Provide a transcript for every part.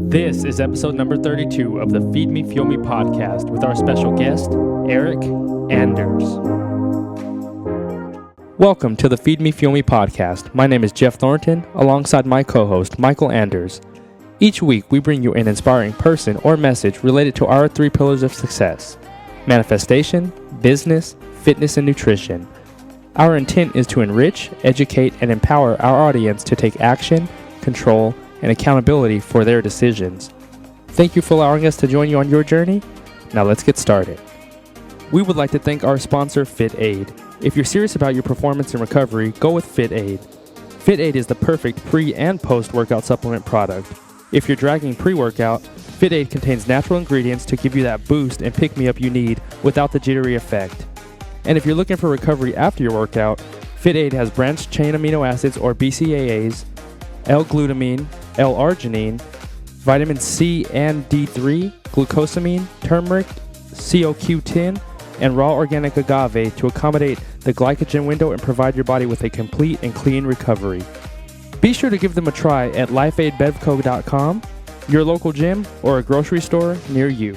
This is episode number 32 of the Feed Me, Fuel Me podcast with our special guest, Eryk Anders. Welcome to the Feed Me, Fuel Me podcast. My name is Jeff Thornton, alongside my co-host, Michael Anders. Each week, we bring you an inspiring person or message related to our three pillars of success: manifestation, business, fitness, and nutrition. Our intent is to enrich, educate, and empower our audience to take action, control, and accountability for their decisions. Thank you for allowing us to join you on your journey. Now let's get started. We would like to thank our sponsor, FitAid. If you're serious about your performance and recovery, go with FitAid. FitAid is the perfect pre- and post-workout supplement product. If you're dragging pre-workout, FitAid contains natural ingredients to give you that boost and pick-me-up you need without the jittery effect. And if you're looking for recovery after your workout, FitAid has branched-chain amino acids or BCAAs, L-glutamine, L-arginine, vitamin C and D3, glucosamine, turmeric, CoQ10, and raw organic agave to accommodate the glycogen window and provide your body with a complete and clean recovery. Be sure to give them a try at lifeaidbevco.com, your local gym, or a grocery store near you.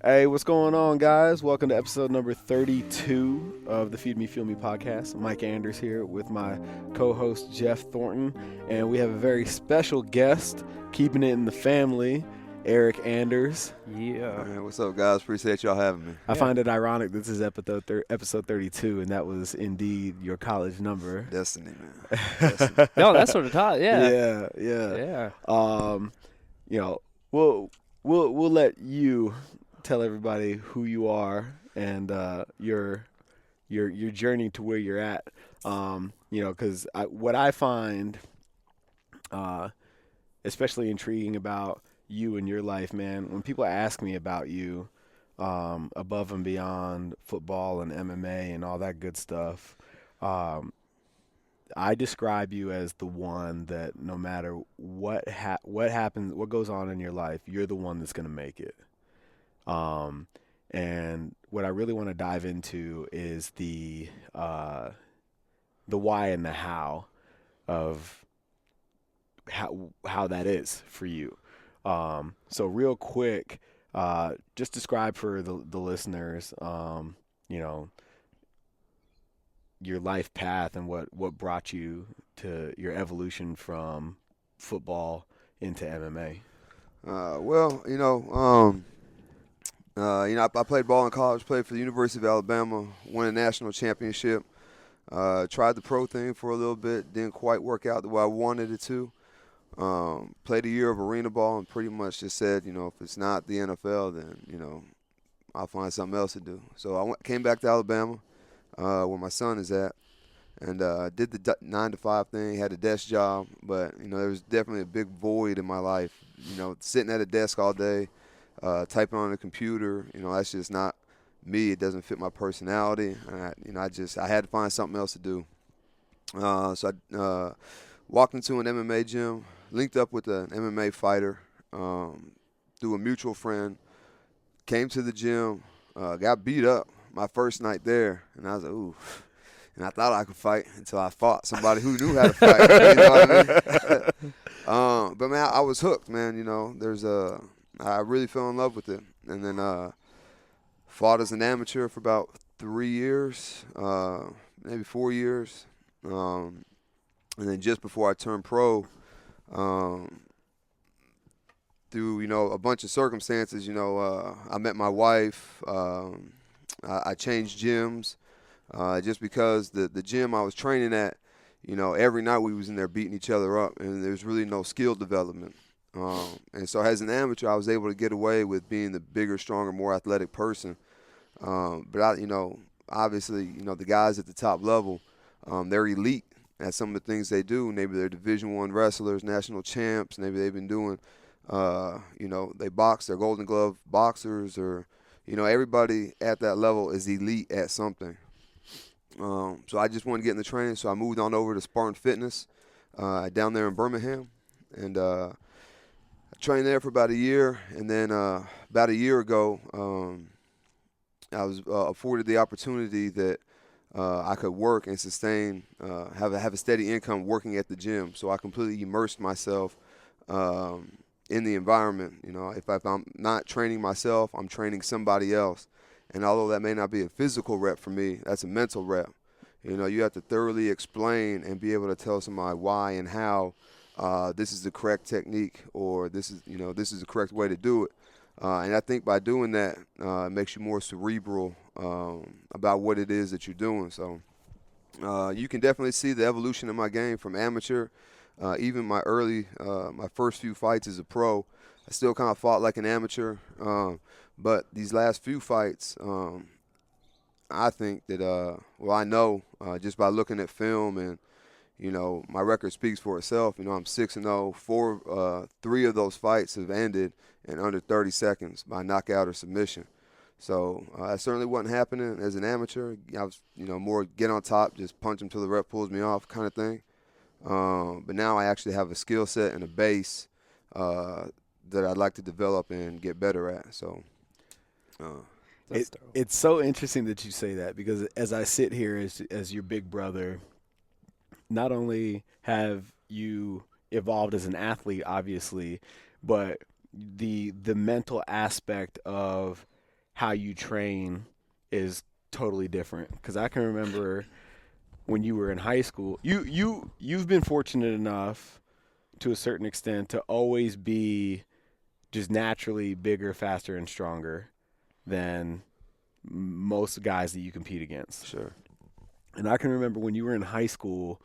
Hey, what's going on, guys? Welcome to episode number 32 of the Feed Me, Fuel Me podcast. Mike Anders here with my co-host, Jeff Thornton, and we have a very special guest, keeping it in the family, Eryk Anders. Yeah. Hey, what's up, guys? Appreciate y'all having me. I find it ironic this is episode 32, and that was indeed your college number. Destiny, man. Destiny. No, that's what it's taught. Yeah. Yeah. We'll let you tell everybody who you are and your journey to where you're at. Because what I find especially intriguing about you and your life, man, when people ask me about you above and beyond football and MMA and all that good stuff, I describe you as the one that no matter what happens, what goes on in your life, you're the one that's going to make it. And what I really want to dive into is the why and the how of how that is for you. So real quick, just describe for the listeners, your life path and what brought you to your evolution from football into MMA. I played ball in college, played for the University of Alabama, won a national championship, tried the pro thing for a little bit, didn't quite work out the way I wanted it to. Played a year of arena ball and pretty much just said, if it's not the NFL, then, I'll find something else to do. So I came back to Alabama, where my son is at, and did the 9-to-5 thing, had a desk job, but, there was definitely a big void in my life. Sitting at a desk all day, typing on a computer, that's just not me. It doesn't fit my personality. I had to find something else to do. So I walked into an MMA gym, linked up with an MMA fighter through a mutual friend, came to the gym, got beat up my first night there, and I was like, ooh. And I thought I could fight until I fought somebody who knew how to fight. You know what I mean? But, man, I was hooked, man. I really fell in love with it. And then fought as an amateur for about 3 years, maybe 4 years. And then just before I turned pro, through, a bunch of circumstances, I met my wife. I changed gyms just because the gym I was training at, every night we was in there beating each other up, and there was really no skill development. And so as an amateur, I was able to get away with being the bigger, stronger, more athletic person. But obviously, the guys at the top level, they're elite at some of the things they do. Maybe they're Division I wrestlers, national champs. Maybe they've been doing, they box, they're Golden Glove boxers, or, everybody at that level is elite at something. So I just wanted to get in the training, so I moved on over to Spartan Fitness down there in Birmingham, and I trained there for about a year, and then about a year ago, I was afforded the opportunity that I could work and sustain, have a steady income working at the gym. So I completely immersed myself in the environment. You know, if I'm not training myself, I'm training somebody else. And although that may not be a physical rep for me, that's a mental rep. You know, you have to thoroughly explain and be able to tell somebody why and how this is the correct technique, or this is the correct way to do it. And I think by doing that, it makes you more cerebral about what it is that you're doing. So you can definitely see the evolution of my game from amateur. Even my first few fights as a pro, I still kind of fought like an amateur. But these last few fights, I think that, I know just by looking at film and, you know, my record speaks for itself. You know, I'm 6-0. Three of those fights have ended in under 30 seconds by knockout or submission. So that certainly wasn't happening as an amateur. I was, you know, more get on top, just punch him till the ref pulls me off kind of thing. But now I actually have a skill set and a base that I'd like to develop and get better at. So it's so interesting that you say that, because as I sit here as your big brother, not only have you evolved as an athlete, obviously, but the mental aspect of how you train is totally different. Because I can remember when you were in high school, you've been fortunate enough to a certain extent to always be just naturally bigger, faster, and stronger than most guys that you compete against. Sure. And I can remember when you were in high school,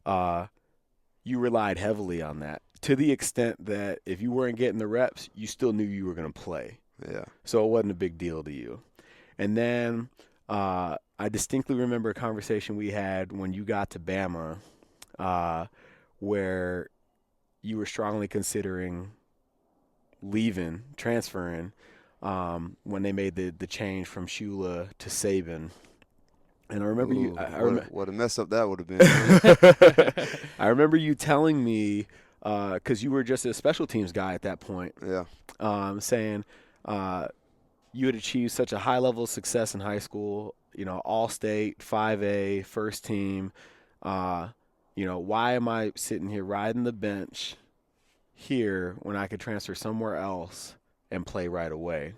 you relied heavily on that, to the extent that if you weren't getting the reps, you still knew you were going to play. Yeah. So it wasn't a big deal to you. And then I distinctly remember a conversation we had when you got to Bama, where you were strongly considering transferring, when they made the change from Shula to Saban. And I remember what a mess up that would have been. I remember you telling me, because you were just a special teams guy at that point. Yeah. Saying you had achieved such a high level of success in high school, you know, all-state, 5A, first team. You know, why am I sitting here riding the bench here when I could transfer somewhere else and play right away?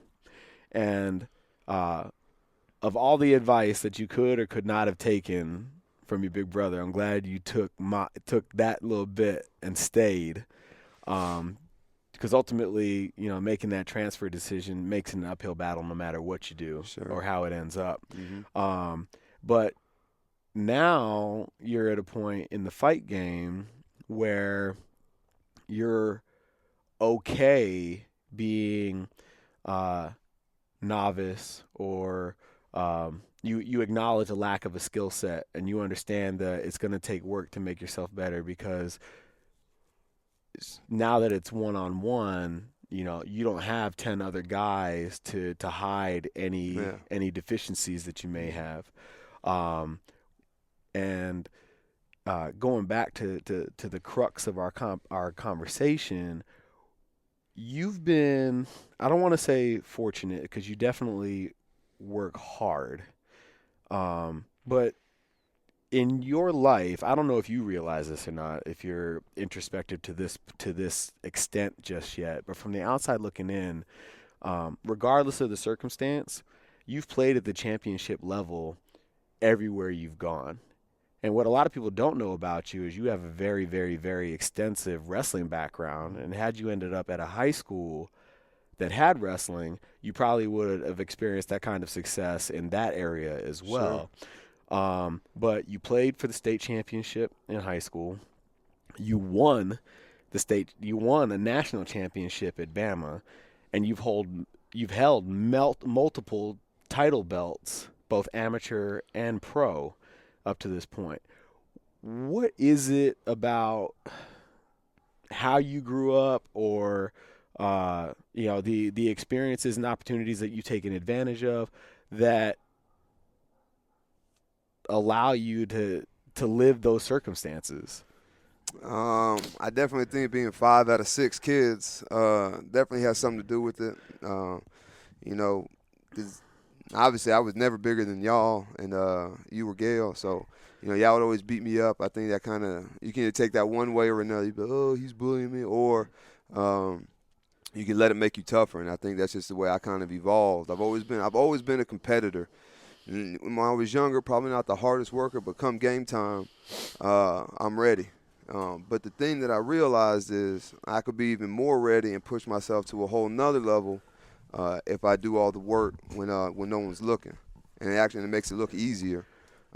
And of all the advice that you could or could not have taken from your big brother, I'm glad you took that little bit and stayed. Because ultimately, you know, making that transfer decision makes an uphill battle no matter what you do. Sure. Or how it ends up. Mm-hmm. But now you're at a point in the fight game where you're okay being novice, or you acknowledge a lack of a skill set, and you understand that it's going to take work to make yourself better, because now that it's one-on-one, you know, you don't have 10 other guys to hide any deficiencies that you may have. And going back to the crux of our conversation, you've been, I don't want to say fortunate, because you definitely work hard. But in your life, I don't know if you realize this or not, if you're introspective to this extent just yet, but from the outside looking in, regardless of the circumstance, you've played at the championship level everywhere you've gone. And what a lot of people don't know about you is you have a very, very, very extensive wrestling background. And had you ended up at a high school that had wrestling, you probably would have experienced that kind of success in that area as well. Sure. But you played for the state championship in high school. You won a national championship at Bama, and you've held multiple title belts, both amateur and pro, up to this point. What is it about how you grew up, or you know, the experiences and opportunities that you've taken advantage of, that allow you to live those circumstances? I definitely think being 5 out of 6 kids definitely has something to do with it. You know, 'cause obviously I was never bigger than y'all, and you were Gail, so y'all would always beat me up. I think that kind of, you can either take that one way or another. You be like, oh, he's bullying me, or you can let it make you tougher. And I think that's just the way I kind of evolved. I've always been a competitor. And when I was younger, probably not the hardest worker, but come game time, I'm ready. But the thing that I realized is I could be even more ready and push myself to a whole nother level if I do all the work when no one's looking. And it makes it look easier.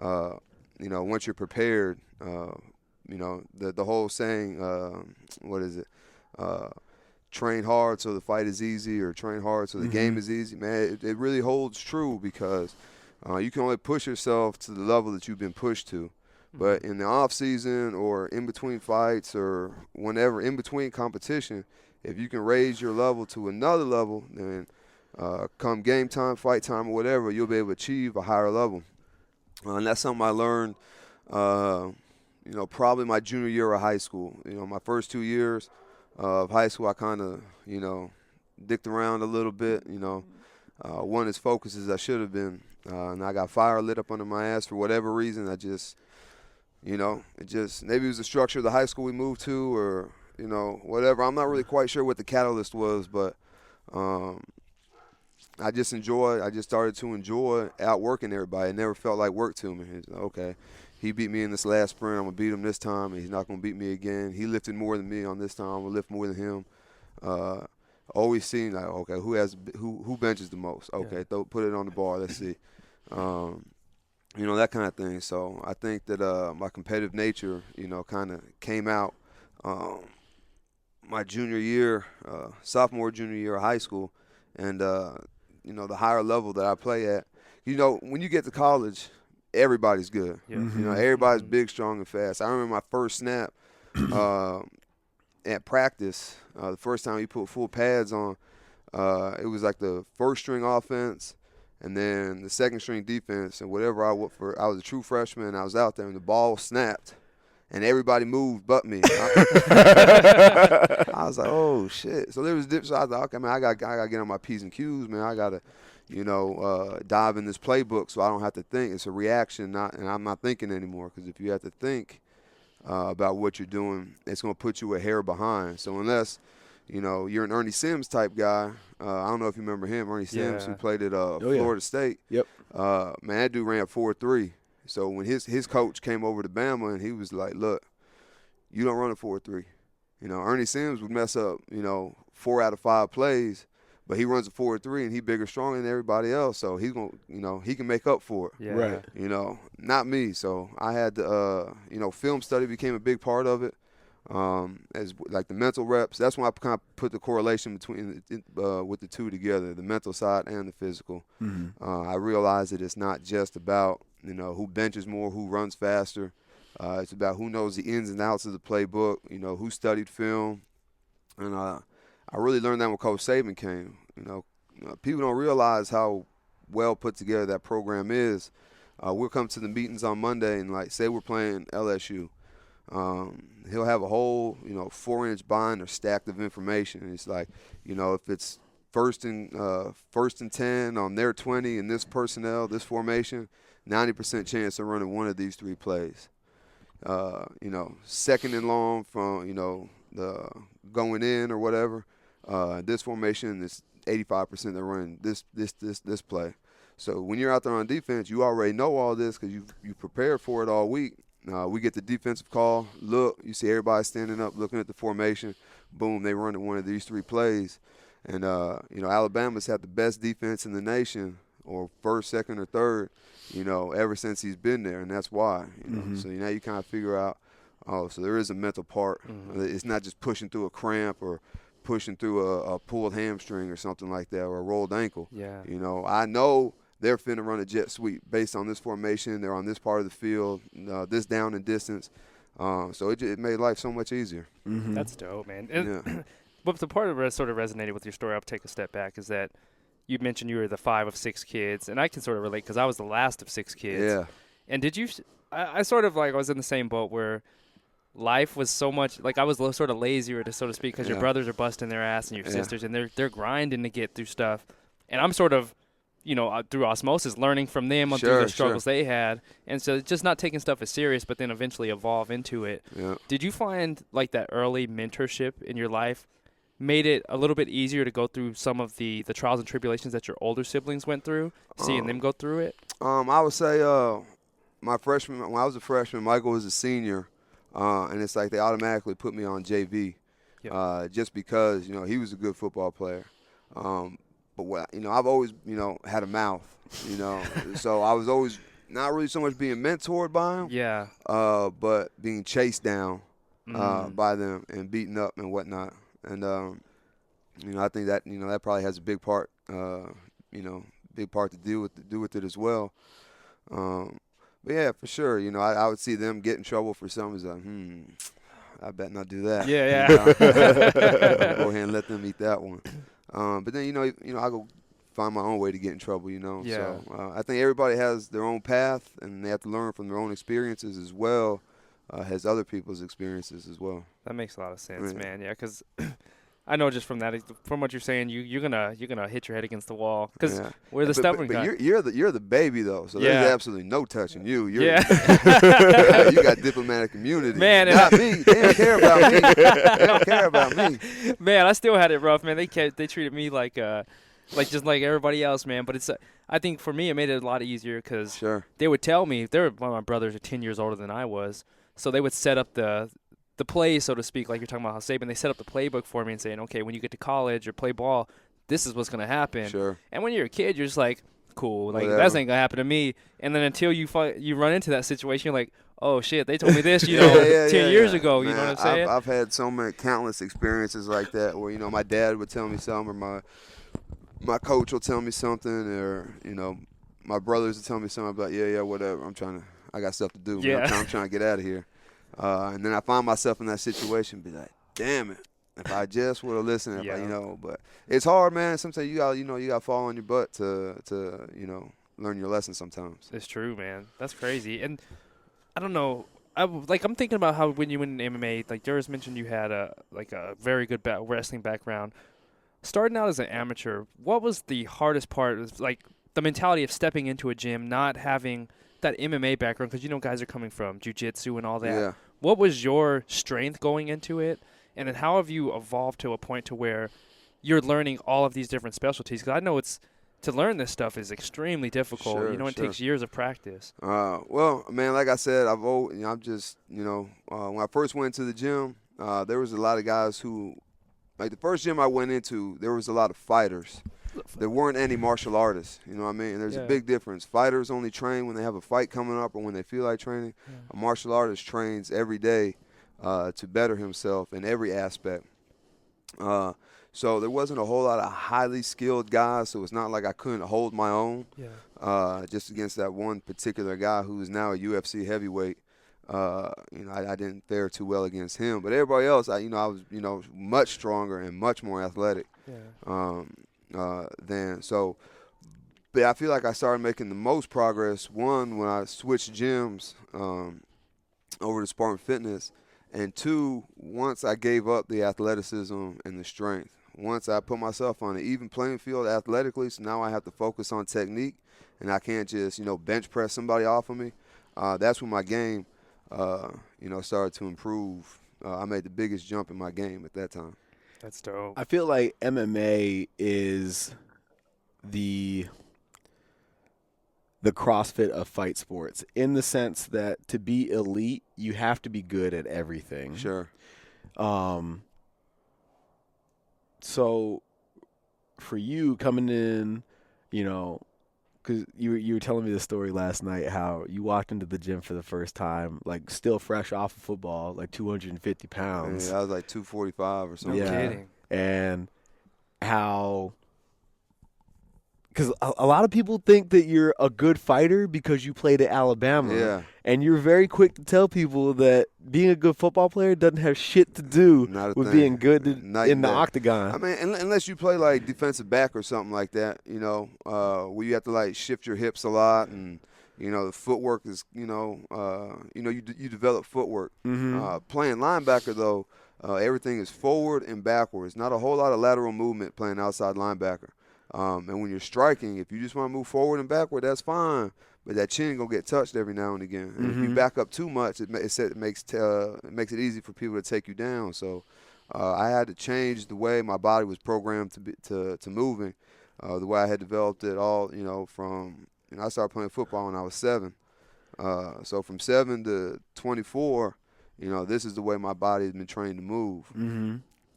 Once you're prepared, the whole saying, what is it? Train hard so the fight is easy, or train hard so the game is easy. Man, it really holds true, because you can only push yourself to the level that you've been pushed to. But in the off season or in between fights or whenever in between competition, if you can raise your level to another level, then come game time, fight time, or whatever, you'll be able to achieve a higher level. And that's something I learned, probably my junior year of high school. My first 2 years of high school, I kind of, dicked around a little bit, wasn't as focused as I should have been. And I got fire lit up under my ass for whatever reason. I just, maybe it was the structure of the high school we moved to, or, whatever. I'm not really quite sure what the catalyst was, but I just started to enjoy outworking everybody. It never felt like work to me. It's like, okay, he beat me in this last sprint. I'm going to beat him this time, and he's not going to beat me again. He lifted more than me on this time. I'm going to lift more than him. Always seemed like, okay, who benches the most? Okay, put it on the bar. Let's see. That kind of thing. So I think that my competitive nature, kind of came out my junior year, sophomore, junior year of high school, and the higher level that I play at. When you get to college, everybody's good. Yeah. Everybody's big, strong, and fast. I remember my first snap at practice. The first time we put full pads on, it was like the first string offense and then the second string defense, and whatever I was a true freshman. I was out there and the ball snapped and everybody moved but me. I was like, oh shit. So there was dips. So I was like, okay, man, I got to get on my P's and Q's, man. I got to, dive in this playbook so I don't have to think. It's a reaction, and I'm not thinking anymore, because if you have to think about what you're doing, it's going to put you a hair behind. So unless, you're an Ernie Sims type guy, I don't know if you remember him, Ernie Sims, who played at Florida State. Yep. Man, that dude ran 4.3. So when his coach came over to Bama, and he was like, look, you don't run a 4.3. Ernie Sims would mess up, 4 out of 5 plays, but he runs a 4.3, and he bigger, stronger than everybody else. So he's going to, he can make up for it. Yeah. Right. Not me. So I had to, film study became a big part of it. As like the mental reps, that's when I kind of put the correlation between with the two together, the mental side and the physical. I realized that it's not just about who benches more, who runs faster. It's about who knows the ins and outs of the playbook, who studied film, and I really learned that when Coach Saban came. People don't realize how well put together that program is. We'll come to the meetings on Monday and say we're playing LSU. He'll have a whole, 4-inch binder stacked of information. It's like, if it's first and 10 on their 20 in this personnel, this formation, 90% chance of running one of these 3 plays. Second and long from, the going in or whatever. This formation is 85% they're running this play. So when you're out there on defense, you already know all this because you prepared for it all week. We get the defensive call. Look, you see everybody standing up, looking at the formation. Boom, they run one of these 3 plays. And, Alabama's had the best defense in the nation, or first, second, or third, ever since he's been there. And that's why, So now you kind of figure out, so there is a mental part. It's not just pushing through a cramp or pushing through a pulled hamstring or something like that, or a rolled ankle. Yeah. I know they're finna run a jet sweep based on this formation. They're on this part of the field, this down and distance. So it made life so much easier. That's dope, man. And but the part that sort of resonated with your story, I'll take a step back, is that you mentioned you were the 5 of 6 kids, and I can sort of relate because I was the last of 6 kids. Yeah. And did you I sort of I was in the same boat where life was so much, I was sort of lazier, so to speak, because your brothers are busting their ass and your sisters, and they're grinding to get through stuff. And I'm sort of through osmosis, learning from them through the struggles they had. And so just not taking stuff as serious, but then eventually evolve into it. Yeah. Did you find like that early mentorship in your life made it a little bit easier to go through some of the trials and tribulations that your older siblings went through, seeing them go through it? I would say when I was a freshman, Michael was a senior, and it's like they automatically put me on JV, just because he was a good football player. But I've always had a mouth, so I was always not really so much being mentored by him, but being chased down by them and beaten up and whatnot. And I think that that probably has a big part, big part to do with it as well. But yeah, for sure, I would see them get in trouble for something. It's like, I bet not do that. Yeah. Go ahead and let them eat that one. But then I go find my own way to get in trouble. Yeah. So I think everybody has their own path, and they have to learn from their own experiences as well as other people's experiences as well. That makes a lot of sense, man. Yeah, because I know just from what you're saying, you're gonna hit your head against the wall because we're the stubborn guy. But you're the baby though, so there's absolutely no touching you. You got diplomatic immunity. Man, not me. They don't care about me. They don't care about me. Man, I still had it rough, man. They treated me like just like everybody else, man. But it's I think for me it made it a lot easier because they would tell me one of my brothers are 10 years older than I was, so they would set up the play, so to speak, like you're talking about how Saban, they set up the playbook for me and saying, okay, when you get to college or play ball, this is what's going to happen. Sure. And when you're a kid, you're just like, cool, like whatever. That's ain't going to happen to me. And then until you run into that situation, you're like, oh, shit, they told me this, 10 years ago. Man, you know what I'm saying? I've had so many countless experiences like that where, my dad would tell me something or my coach will tell me something or, my brothers will tell me something about, whatever. I got stuff to do. Yeah. Man. I'm trying to get out of here. And then I find myself in that situation, be like, damn it, if I just would have listened, but it's hard, man. Sometimes you got to fall on your butt to learn your lesson sometimes. It's true, man. That's crazy. And I don't know, I'm thinking about how when you went in MMA, like Darius mentioned you had a very good wrestling background. Starting out as an amateur, what was the hardest part? Was like the mentality of stepping into a gym, not having that MMA background, because guys are coming from jiu-jitsu and all that. Yeah. What was your strength going into it, and then how have you evolved to a point to where you're learning all of these different specialties? Because I know to learn this stuff is extremely difficult. Sure, it takes years of practice. Well, man, like I said, I'm just when I first went to the gym, there was a lot of guys who, like the first gym I went into, there was a lot of fighters. There weren't any martial artists, you know what I mean? And there's a big difference. Fighters only train when they have a fight coming up or when they feel like training. Yeah. A martial artist trains every day to better himself in every aspect. So there wasn't a whole lot of highly skilled guys, so it's not like I couldn't hold my own just against that one particular guy who is now a UFC heavyweight. I didn't fare too well against him. But everybody else, I was much stronger and much more athletic. Yeah. But I feel like I started making the most progress, one, when I switched gyms over to Spartan Fitness, and two, once I gave up the athleticism and the strength. Once I put myself on an even playing field athletically, so now I have to focus on technique, and I can't just, bench press somebody off of me. That's when my game, started to improve. I made the biggest jump in my game at that time. That's dope. I feel like MMA is the CrossFit of fight sports, in the sense that to be elite, you have to be good at everything. Sure. So for you coming in, because you were telling me the story last night, how you walked into the gym for the first time, like still fresh off of football, like 250 pounds. Yeah, I was like 245 or something. No kidding. And how, because a lot of people think that you're a good fighter because you played at Alabama. Yeah. And you're very quick to tell people that being a good football player doesn't have shit to do with being good in the octagon. I mean, unless you play like defensive back or something like that, where you have to like shift your hips a lot, and the footwork is, you develop footwork. Mm-hmm. Playing linebacker though, everything is forward and backwards. Not a whole lot of lateral movement playing outside linebacker. And when you're striking, if you just want to move forward and backward, that's fine. But that chin gonna get touched every now and again. And if you back up too much, it makes it easy for people to take you down. So I had to change the way my body was programmed to moving, the way I had developed it all. From I started playing football when I was 7. So from 7 to 24, this is the way my body has been trained to move.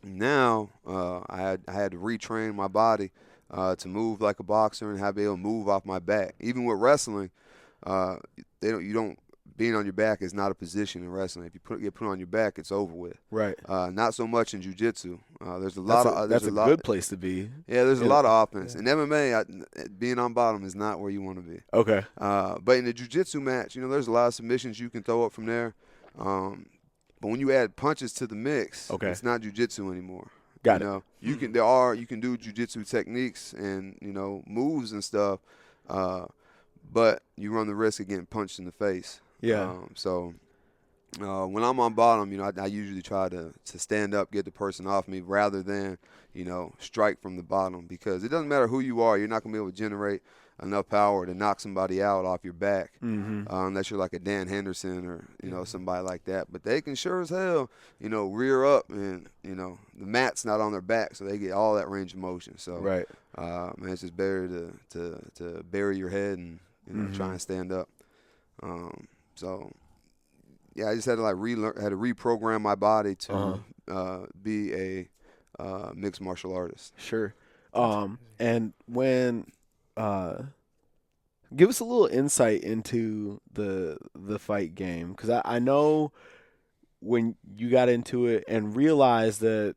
Now I had to retrain my body to move like a boxer and have be able to move off my back. Even with wrestling, being on your back is not a position in wrestling. If you get put on your back, it's over with. Right. Not so much in jiu-jitsu. There's a That's a good place to be. Yeah, there's a lot of offense. In MMA, being on bottom is not where you want to be. Okay. But in the jiu-jitsu match, there's a lot of submissions you can throw up from there. But when you add punches to the mix, it's not jiu-jitsu anymore. Got it. You can do jiu-jitsu techniques and moves and stuff, but you run the risk of getting punched in the face. Yeah. So when I'm on bottom, I usually try to stand up, get the person off me, rather than strike from the bottom, because it doesn't matter who you are, you're not gonna be able to generate enough power to knock somebody out off your back, unless you're like a Dan Henderson or somebody like that. But they can sure as hell rear up, and the mat's not on their back, so they get all that range of motion. So right, man, it's just better to bury your head and try and stand up. So yeah, I just had to reprogram my body to be a mixed martial artist. Sure. And when give us a little insight into the fight game, because I know when you got into it and realized that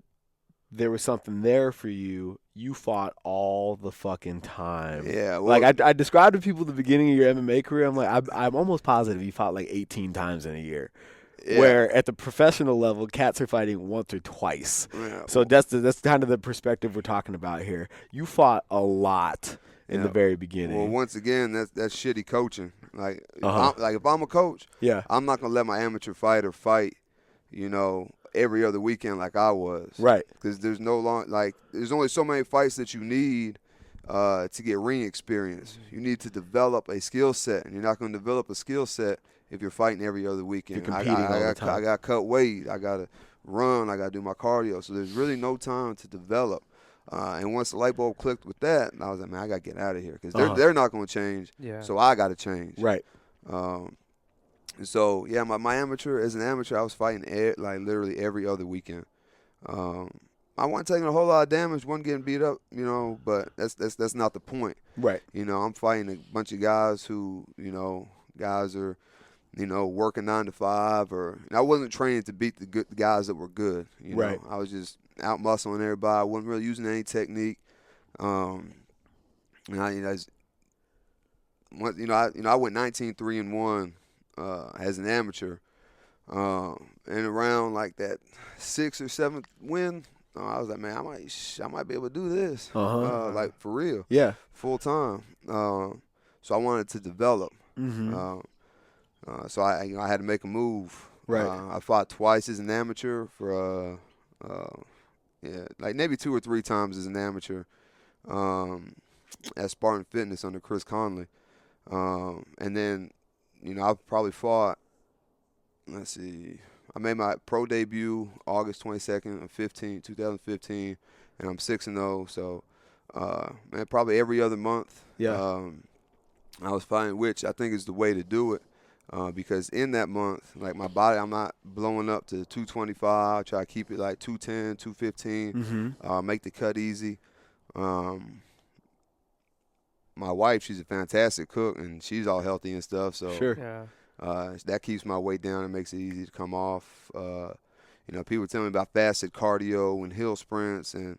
there was something there for you, you fought all the fucking time. Yeah. Well, like I described to people at the beginning of your MMA career, I'm like, I'm almost positive you fought like 18 times in a year. Yeah. Where at the professional level, cats are fighting once or twice. Yeah, so that's kind of the perspective we're talking about here. You fought a lot in the very beginning. Well, once again, that's shitty coaching. Like, if I'm a coach, I'm not gonna let my amateur fighter fight, every other weekend like I was. Right. Because there's only so many fights that you need to get ring experience. You need to develop a skill set, and you're not gonna develop a skill set if you're fighting every other weekend. You're competing all the time. I got to cut weight. I got to run. I got to do my cardio. So there's really no time to develop. And once the light bulb clicked with that, I was like, man, I got to get out of here, because they're not going to change. Yeah. So I got to change. Right. So yeah, my amateur, as an amateur, I was fighting literally every other weekend. I wasn't taking a whole lot of damage, wasn't getting beat up, but that's not the point. Right. I'm fighting a bunch of guys who, guys are, working 9 to 5, and I wasn't training to beat the guys that were good. Right. I was just out muscling everybody. I wasn't really using any technique. And I went 19-3-1 as an amateur. And around like that 6th or 7th win, I was like, man, I might be able to do this. Like for real. Yeah. Full time. So I wanted to develop. So I had to make a move. Right. I fought twice as an amateur for maybe 2 or 3 times as an amateur at Spartan Fitness under Chris Conley. And then, I've probably fought, let's see, I made my pro debut August 22nd of 2015, and I'm 6-0. So, man, probably every other month. Yeah. I was fighting, which I think is the way to do it. Because in that month, like my body, I'm not blowing up to 225. I try to keep it like 210, 215, make the cut easy. My wife, she's a fantastic cook, and she's all healthy and stuff. So sure. Yeah. That keeps my weight down and makes it easy to come off. People tell me about fasted cardio and hill sprints. And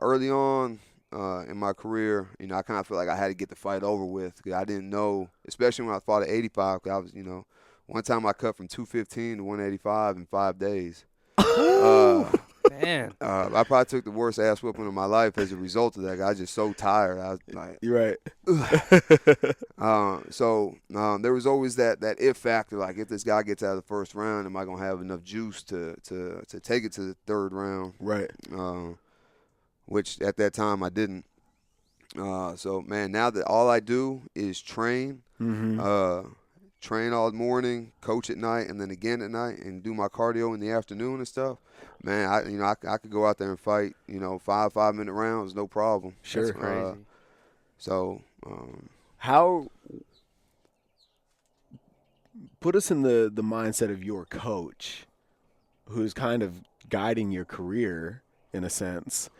early on, in my career, I kind of feel like I had to get the fight over with, because I didn't know, especially when I fought at 85, because I was, one time I cut from 215 to 185 in 5 days. Man. I probably took the worst ass whooping of my life as a result of that. I was just so tired. I was like, you're right. So there was always that if factor, like if this guy gets out of the first round, am I going to have enough juice to take it to the 3rd round? Right. Which at that time I didn't. So, man, now that all I do is train, train all morning, coach at night, and then again at night, and do my cardio in the afternoon and stuff, man, I could go out there and fight, 5-minute rounds, no problem. Sure. That's crazy. How put us in the mindset of your coach, who's kind of guiding your career in a sense.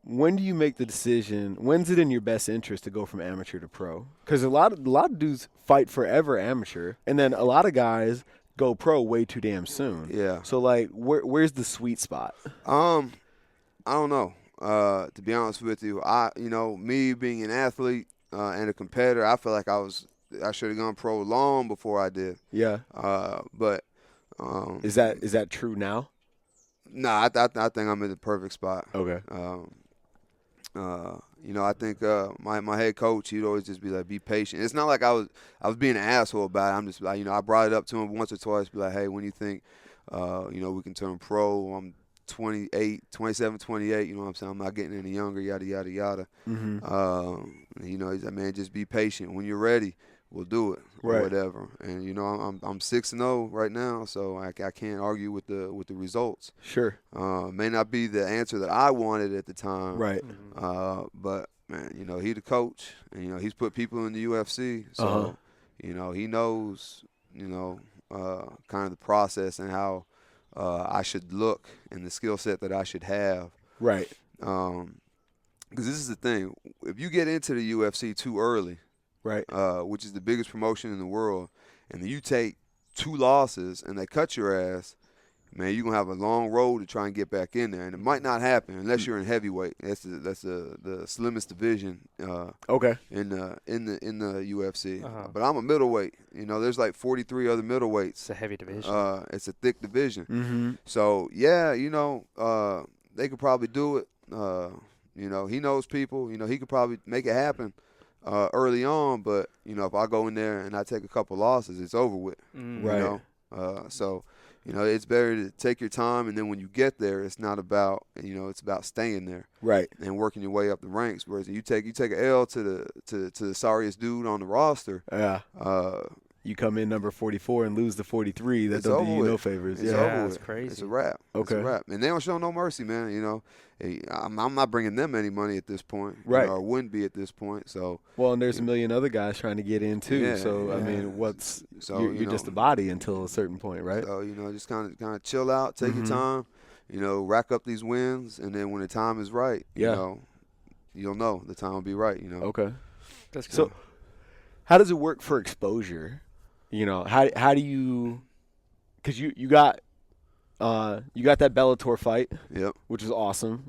When do you make the decision? When's it in your best interest to go from amateur to pro? Because a lot of dudes fight forever amateur, and then a lot of guys go pro way too damn soon. Yeah. So like, where's the sweet spot? I don't know. To be honest with you, me being an athlete and a competitor, I feel like I should have gone pro long before I did. Yeah. But is that true now? Nah, I think I'm in the perfect spot. Okay. I think my head coach, he'd always just be like, be patient. It's not like I was being an asshole about it. I'm just like, I brought it up to him once or twice, be like, hey, when you think, we can turn pro? I'm 27, 28, you know what I'm saying? I'm not getting any younger, yada, yada, yada. Mm-hmm. He's like, man, just be patient. When you're ready, we'll do it or Right. whatever. And, I'm 6-0 right now, so I can't argue with the results. Sure. May not be the answer that I wanted at the time. Right. But, man, he the coach, and, he's put people in the UFC. So, he knows, kind of the process and how I should look and the skill set that I should have. Right. Because this is the thing. If you get into the UFC too early, Right. which is the biggest promotion in the world, and then you take 2 losses and they cut your ass, man, you're going to have a long road to try and get back in there. And it might not happen unless you're in heavyweight. That's the slimmest division Okay. in the UFC. Uh-huh. But I'm a middleweight. There's like 43 other middleweights. It's a heavy division. It's a thick division. Mm-hmm. So, yeah, they could probably do it. He knows people. He could probably make it happen early on. But, if I go in there and I take a couple losses, it's over with. Right. So, it's better to take your time. And then when you get there, it's not about, it's about staying there. Right. And working your way up the ranks. Whereas you take an L to the sorriest dude on the roster. Yeah. You come in number 44 and lose the 43. That don't do you no favors. It's Yeah. over That's with. crazy. It's a wrap. Okay. It's a wrap. And they don't show no mercy, man. I'm not bringing them any money at this point. Right. Or wouldn't be at this point. So. Well, and there's a million other guys trying to get in too. Yeah, so I yeah. mean, So, you're just a body until a certain point, right? So, just kind of chill out, take your time, rack up these wins, and then when the time is right, you'll know the time will be right, Okay. That's cool. So, how does it work for exposure? How do you? Because you got that Bellator fight, Yep. which was awesome.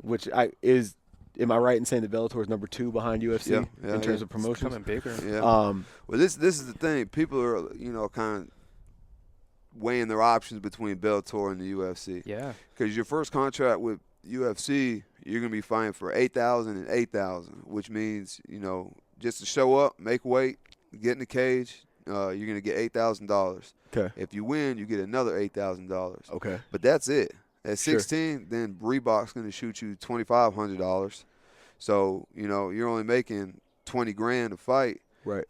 Am I right in saying that Bellator is number 2 behind UFC in terms of It's promotions? becoming bigger. Yeah. Um, Well, this is the thing. People are, kind of weighing their options between Bellator and the UFC. Yeah. Because your first contract with UFC, you're going to be fighting for $8,000 and $8,000, which means, just to show up, make weight, get in the cage, you're going to get $8,000. Okay. If you win, you get another $8,000. Okay. But that's it. At Sure. 16, then Reebok's going to shoot you $2,500. So, you're only making $20,000 to fight. Right.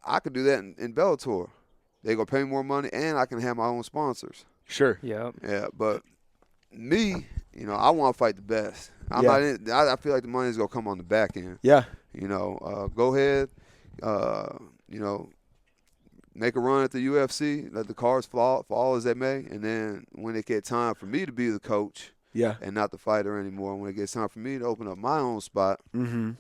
I could do that in Bellator. They gonna pay me more money, and I can have my own sponsors. Sure. Yep. Yeah, but me, I want to fight the best. I'm Yeah. not in. I feel like the money's gonna come on the back end. Yeah. Go ahead. Make a run at the UFC. Let the cards fall as they may, and then when it gets time for me to be the coach Yeah. and not the fighter anymore, when it gets time for me to open up my own spot, Mm-hmm.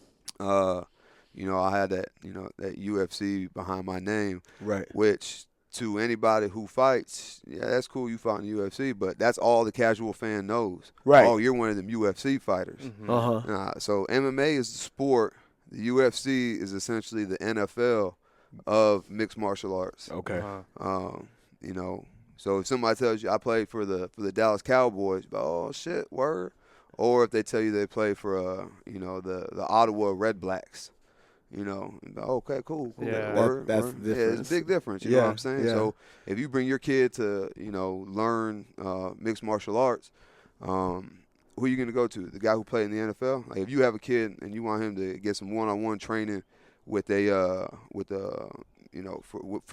I had that that UFC behind my name. Right. Which to anybody who fights, yeah, that's cool. You fight in the UFC, but that's all the casual fan knows. Right. Oh, you're one of them UFC fighters. Mhm. Uh-huh. So MMA is the sport. The UFC is essentially the NFL of mixed martial arts. Okay. Uh-huh. So if somebody tells you I played for the Dallas Cowboys, oh shit, word. Or if they tell you they play for the Ottawa Red Blacks. Okay, cool. Yeah. That's word. the Yeah, difference. it's a big difference. You know what I'm saying? Yeah. So if you bring your kid to, learn mixed martial arts, who are you going to go to? The guy who played in the NFL? Like if you have a kid and you want him to get some one-on-one training with for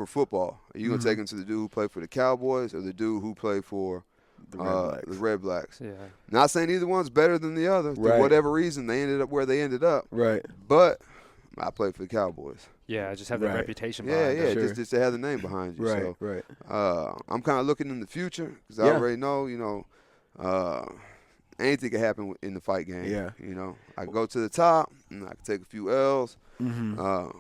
football, are you going to take him to the dude who played for the Cowboys or the dude who played for the Red Blacks? Yeah. Not saying either one's better than the other. For whatever reason, they ended up where they ended up. Right. But I played for the Cowboys. Yeah, just have the reputation Yeah, behind it. just to have the name behind you. Right, so, right. I'm kind of looking in the future because I already know, anything can happen in the fight game. Yeah. I can go to the top and I can take a few L's,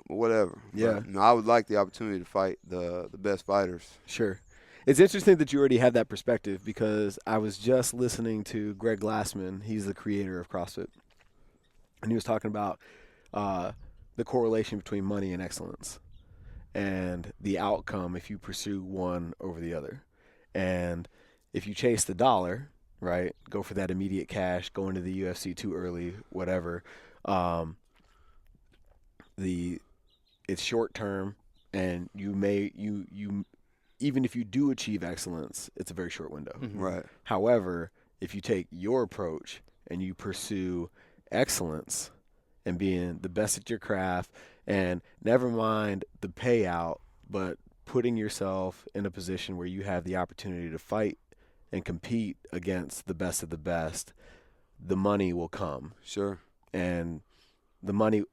whatever. Yeah. But, I would like the opportunity to fight the best fighters. Sure. It's interesting that you already have that perspective because I was just listening to Greg Glassman. He's the creator of CrossFit. And he was talking about the correlation between money and excellence and the outcome if you pursue one over the other. And if you chase the dollar, right, go for that immediate cash, go into the UFC too early, whatever, it's short term, and you even if you do achieve excellence, it's a very short window. Right. However, if you take your approach and you pursue excellence and being the best at your craft, and never mind the payout, but putting yourself in a position where you have the opportunity to fight and compete against the best of the best, the money will come. Sure. And the money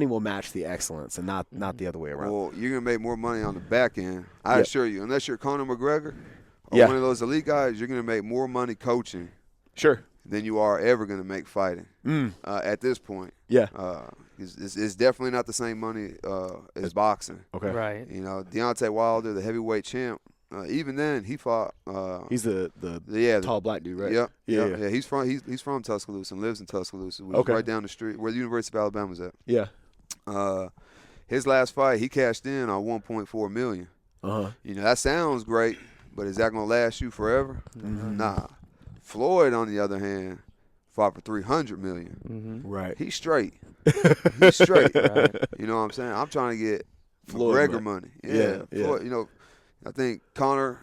will match the excellence and not the other way around. Well, you're going to make more money on the back end, I assure you. Unless you're Conor McGregor or Yeah. one of those elite guys, you're going to make more money coaching Sure. than you are ever going to make fighting at this point. Yeah. It's definitely not the same money as boxing. Okay. Right. Deontay Wilder, the heavyweight champ, even then he fought. He's the tall black dude, right? Yep. Yeah. He's from Tuscaloosa and lives in Tuscaloosa, which is right down the street where the University of Alabama's at. Yeah. His last fight, he cashed in on $1.4 million. That sounds great, but is that going to last you forever? Nah. Floyd, on the other hand, fought for $300 million. Right. He's straight. He's straight. Right. You know what I'm saying? I'm trying to get Floyd McGregor money. Yeah. Floyd, I think Conor,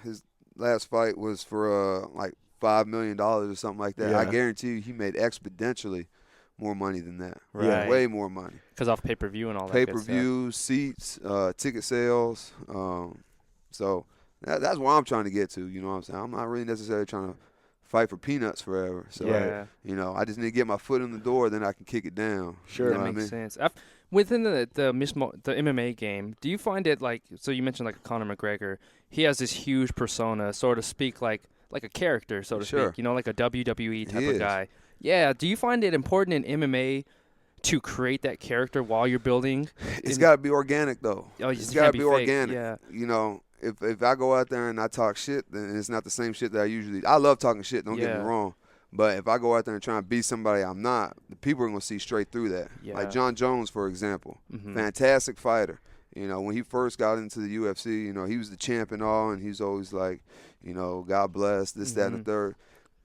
his last fight was for like $5 million or something like that. Yeah. I guarantee you he made exponentially more money than that. Right. Way more money. Because off pay-per-view and all that Pay-per-view, seats, ticket sales. So that's where I'm trying to get to. You know what I'm saying? I'm not really necessarily trying to fight for peanuts forever. So, I just need to get my foot in the door, then I can kick it down. Sure. That makes sense. Within the MMA game, do you find it so you mentioned like Conor McGregor, he has this huge persona, so to speak, like a character, so to speak, like a WWE type of guy. Yeah. Do you find it important in MMA to create that character while you're building? It's got to be organic, though. Oh, it's got to be organic. Yeah. If I go out there and I talk shit, then it's not the same shit that I love talking shit, don't get me wrong. But if I go out there and try and be somebody I'm not, the people are going to see straight through that. Yeah. Like John Jones, for example. Fantastic fighter. When he first got into the UFC, he was the champ and all, and he's always like, God bless, this, that, and the third.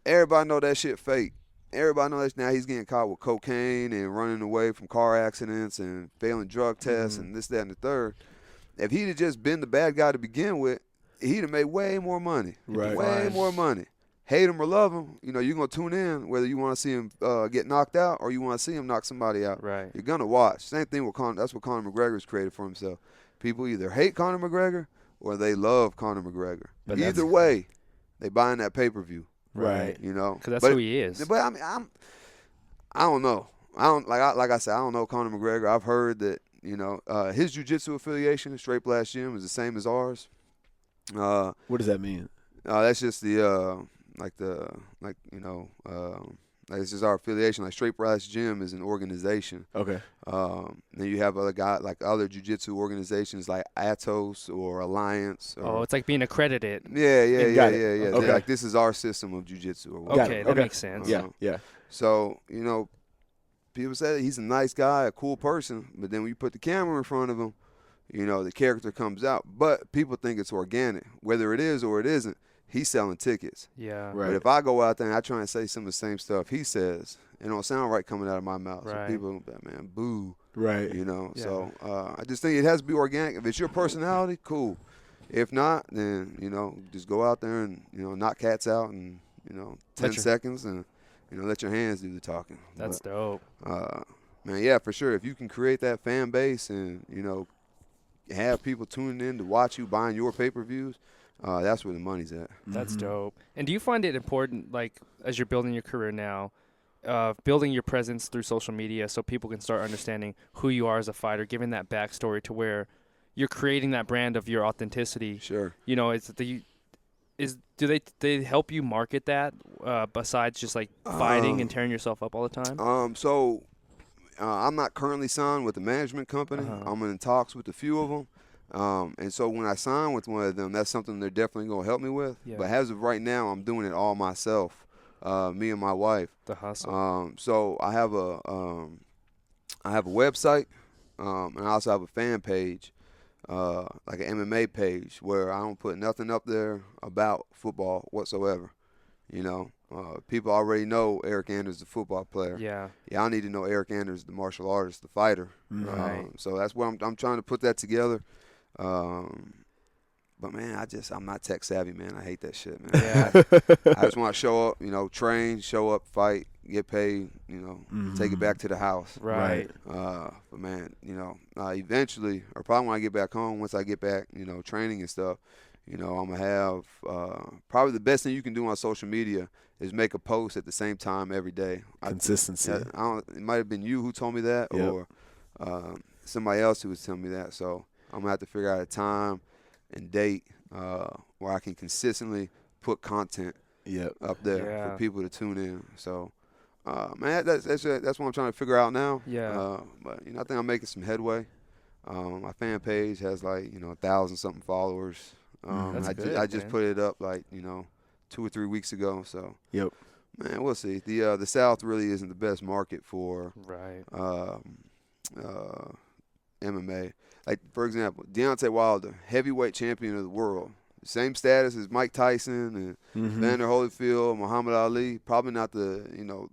Everybody know that shit fake. Everybody knows now he's getting caught with cocaine and running away from car accidents and failing drug tests and this, that, and the third. If he'd have just been the bad guy to begin with, he'd have made way more money. Right. Way more money. Hate him or love him, you're going to tune in whether you want to see him get knocked out or you want to see him knock somebody out. Right. You're going to watch. Same thing with Conor. That's what Conor McGregor's created for himself. People either hate Conor McGregor or they love Conor McGregor. But either way, they buying that pay-per-view. Right. Because that's who he is. But I don't know. Like I said, I don't know Conor McGregor. I've heard that his jiu-jitsu affiliation, Straight Blast Gym, is the same as ours. What does that mean? That's just it's just our affiliation. Like Straight Blast Gym is an organization. Okay. Then you have other jiu-jitsu organizations like Atos or Alliance. It's like being accredited. Yeah. Okay. Like this is our system of jiu-jitsu. Or whatever. Okay, that makes sense. Yeah. So people say he's a nice guy, a cool person, but then when you put the camera in front of him, the character comes out. But people think it's organic. Whether it is or it isn't, he's selling tickets. Yeah. Right. But if I go out there and I try and say some of the same stuff he says, it don't sound right coming out of my mouth. Right. So people be like, man, boo. Right. Yeah. So I just think it has to be organic. If it's your personality, cool. If not, then, just go out there and, knock cats out in, 10 seconds and let your hands do the talking. That's dope. Man, yeah, for sure. If you can create that fan base and, have people tuning in to watch you, buying your pay-per-views, that's where the money's at. That's dope. And do you find it important, like, as you're building your career now, building your presence through social media so people can start understanding who you are as a fighter, giving that backstory to where you're creating that brand of your authenticity? Sure. Do they help you market that besides just like fighting and tearing yourself up all the time? I'm not currently signed with a management company. I'm in talks with a few of them. And so when I sign with one of them, that's something they're definitely going to help me with. Yeah. But as of right now, I'm doing it all myself, me and my wife. The hustle. So I have a website, and I also have a fan page, like an MMA page, where I don't put nothing up there about football whatsoever. People already know Eryk Anders, the football player. Yeah, I need to know Eryk Anders, the martial artist, the fighter. Right. So that's what I'm trying to put that together. But man, I'm not tech savvy, man. I hate that shit, man. Yeah. I just want to show up, train, show up, fight, get paid, take it back to the house. Right. But man, eventually, or probably when I get back home, once I get back, training and stuff, I'm gonna have probably the best thing you can do on social media is make a post at the same time every day. Consistency. It might have been you who told me that, or somebody else who was telling me that. So I'm gonna have to figure out a time and date where I can consistently put content up there for people to tune in. So, man, that's what I'm trying to figure out now. Yeah. But I think I'm making some headway. My fan page has 1,000 something followers. I just put it up 2 or 3 weeks ago. So man, we'll see. The South really isn't the best market for MMA. Like, for example, Deontay Wilder, heavyweight champion of the world, same status as Mike Tyson and Vander Holyfield, Muhammad Ali. Probably not the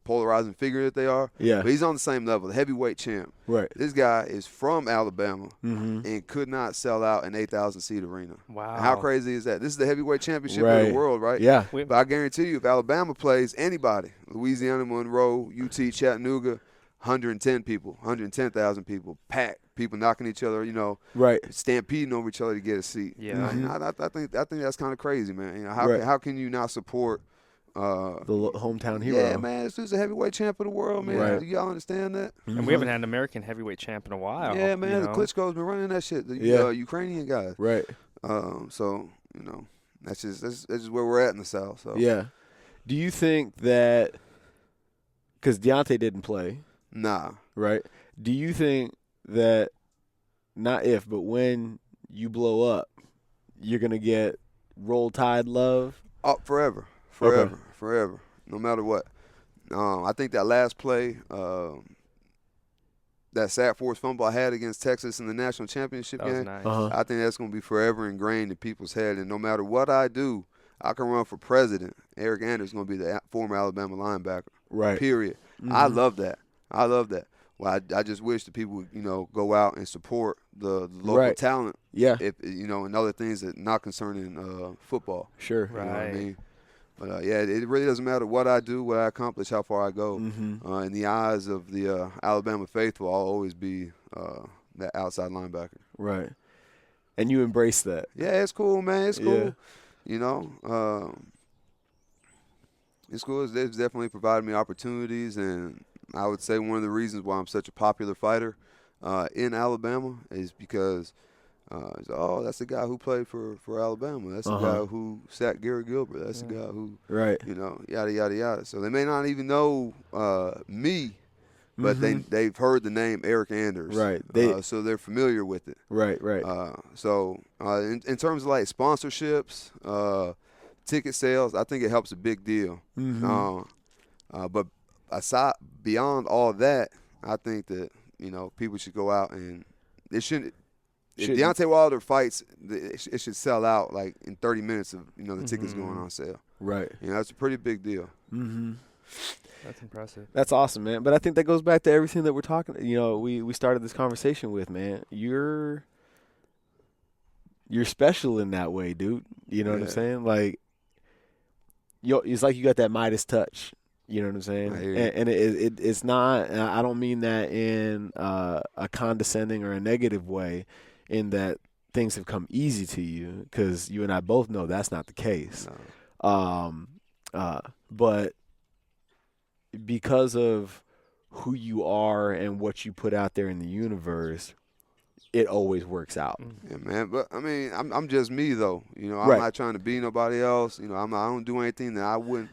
polarizing figure that they are. Yeah. But he's on the same level, the heavyweight champ. Right. This guy is from Alabama and could not sell out an 8,000-seat arena. Wow. And how crazy is that? This is the heavyweight championship of the world, right? Yeah. But I guarantee you, if Alabama plays anybody, Louisiana, Monroe, UT, Chattanooga, 110 people, 110,000 people, packed, people knocking each other, stampeding over each other to get a seat. Yeah. I think that's kind of crazy, man. How can you not support the hometown hero? Yeah, man, this is a heavyweight champ of the world, man. Right. Do y'all understand that? And we haven't had an American heavyweight champ in a while. Yeah, man, the Klitschko's been running that shit. The Ukrainian guys. Right. So that's just where we're at in the South. So yeah. Do you think that because Deontay didn't play? Nah. Right. Do you think that not if, but when you blow up, you're gonna get Roll Tide love? Oh, forever, no matter what. I think that last play, that sack force fumble I had against Texas in the national championship game, nice. I think that's gonna be forever ingrained in people's head. And no matter what I do, I can run for president. Eryk Anders is gonna be the former Alabama linebacker. Right. Period. I love that. Well, I just wish that people would, go out and support the local talent. Yeah. If and other things that not concerning football. Sure. You know what I mean? But it really doesn't matter what I do, what I accomplish, how far I go. In the eyes of the Alabama faithful, I'll always be that outside linebacker. Right. And you embrace that. Yeah, it's cool, man. It's cool. Yeah. It's cool. It's definitely provided me opportunities, and I would say one of the reasons why I'm such a popular fighter in Alabama is because that's the guy who played for Alabama. That's the guy who sacked Gary Gilbert. That's the guy who, yada, yada, yada. So they may not even know me, but they've heard the name Eryk Anders. Right. So they're familiar with it. Right, right. So in terms of sponsorships, ticket sales, I think it helps a big deal. But beyond all that, I think that people should go out and it shouldn't. If Deontay Wilder fights, it should sell out in 30 minutes of the tickets going on sale. Right. That's a pretty big deal. That's impressive. That's awesome, man. But I think that goes back to everything that we're talking. We started this conversation with, man. You're special in that way, dude. You know what I'm saying? It's like you got that Midas touch. You know what I'm saying? I hear you. And it's not. And I don't mean that in a condescending or a negative way, in that things have come easy to you, because you and I both know that's not the case. No. But because of who you are and what you put out there in the universe, it always works out. Yeah, man. But I mean, I'm just me though. You know, I'm Right. not trying to be nobody else. You know, I don't do anything that I wouldn't.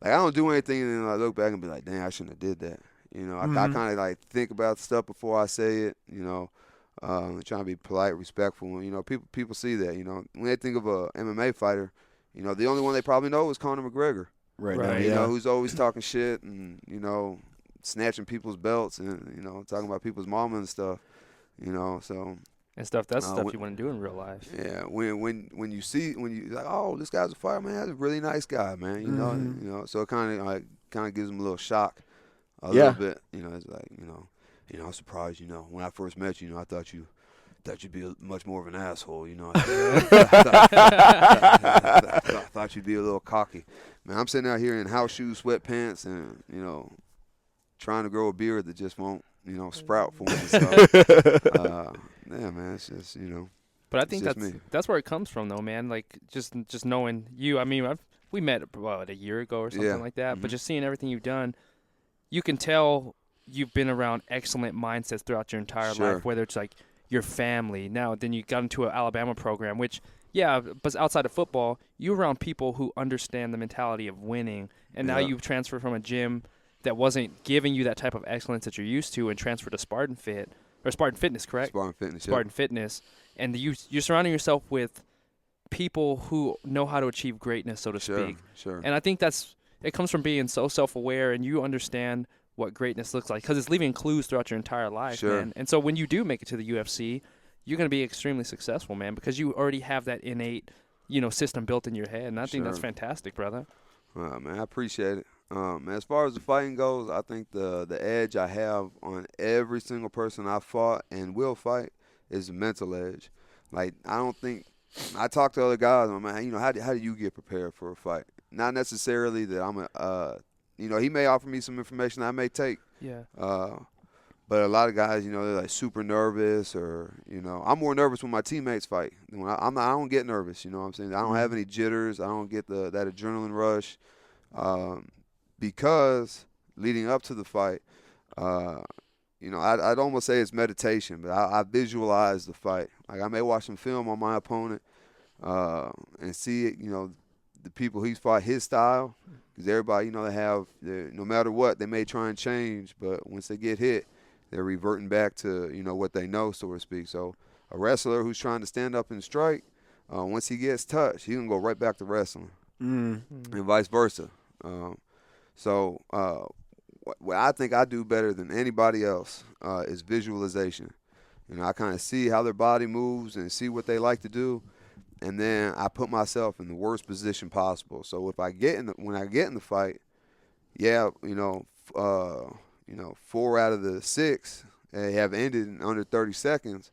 Like, I don't do anything and then I look back and be like, dang, I shouldn't have did that. You know, I kind of like think about stuff before I say it. You know, trying to be polite, respectful. You know, people see that. You know, when they think of a MMA fighter, you know, the only one they probably know is Conor McGregor. Right. Right. Now, You yeah. know, who's always talking shit and, you know, snatching people's belts and, you know, talking about people's mama and stuff. You know, so And stuff, that's stuff when- you want to do in real life. yeah, when you like, oh, this guy's a fighter, man, that's a really nice guy, man. You know, so it kind of gives him a little shock, a Yeah. little bit. You know, it's like, you know, I'm surprised. You know, when I first met you, you know, I thought you'd be much more of an asshole. You know, I thought you'd be a little cocky. Man, I'm sitting out here in house shoes, sweatpants, and, you know, trying to grow a beard that just won't, you know, sprout for me. So, yeah, man, it's just, you know. But I think It's just me. that's where it comes from, though, man. Like, just knowing you. I mean, we met a year ago or something Yeah. like that. But Mhm. just seeing everything you've done, you can tell you've been around excellent mindsets throughout your entire Sure. life. Whether it's like your family. Now, then you got into an Alabama program, which, yeah, but outside of football, you're around people who understand the mentality of winning. And now Yeah. you've transferred from a gym that wasn't giving you that type of excellence that you're used to, and transferred to Spartan Fitness, correct? Spartan Fitness. yeah. Spartan Fitness, and you're surrounding yourself with people who know how to achieve greatness, so to speak. Sure. And I think it comes from being so self-aware, and you understand what greatness looks like, because it's leaving clues throughout your entire life, Sure. man. And so when you do make it to the UFC, you're going to be extremely successful, man, because you already have that innate, system built in your head. And I think that's Sure. fantastic, brother. Man, I appreciate it. As far as the fighting goes, I think the edge I have on every single person I fought and will fight is the mental edge. Like, I don't think – I talk to other guys, I'm like, how do you get prepared for a fight? Not necessarily that I'm he may offer me some information I may take. Yeah. But a lot of guys, they're like super nervous, or, I'm more nervous when my teammates fight. When I don't get nervous, you know what I'm saying? I don't have any jitters. I don't get that adrenaline rush. Because leading up to the fight, I'd almost say it's meditation, but I visualize the fight. Like, I may watch some film on my opponent and see it, the people he's fought, his style, because everybody, they have, no matter what, they may try and change, but once they get hit, they're reverting back to, what they know, so to speak. So a wrestler who's trying to stand up and strike, once he gets touched, he can go right back to wrestling, and vice versa. So what I think I do better than anybody else is visualization. I kind of see how their body moves and see what they like to do, and then I put myself in the worst position possible. So if when I get in the fight, yeah, 4 out of the 6 have ended in under 30 seconds.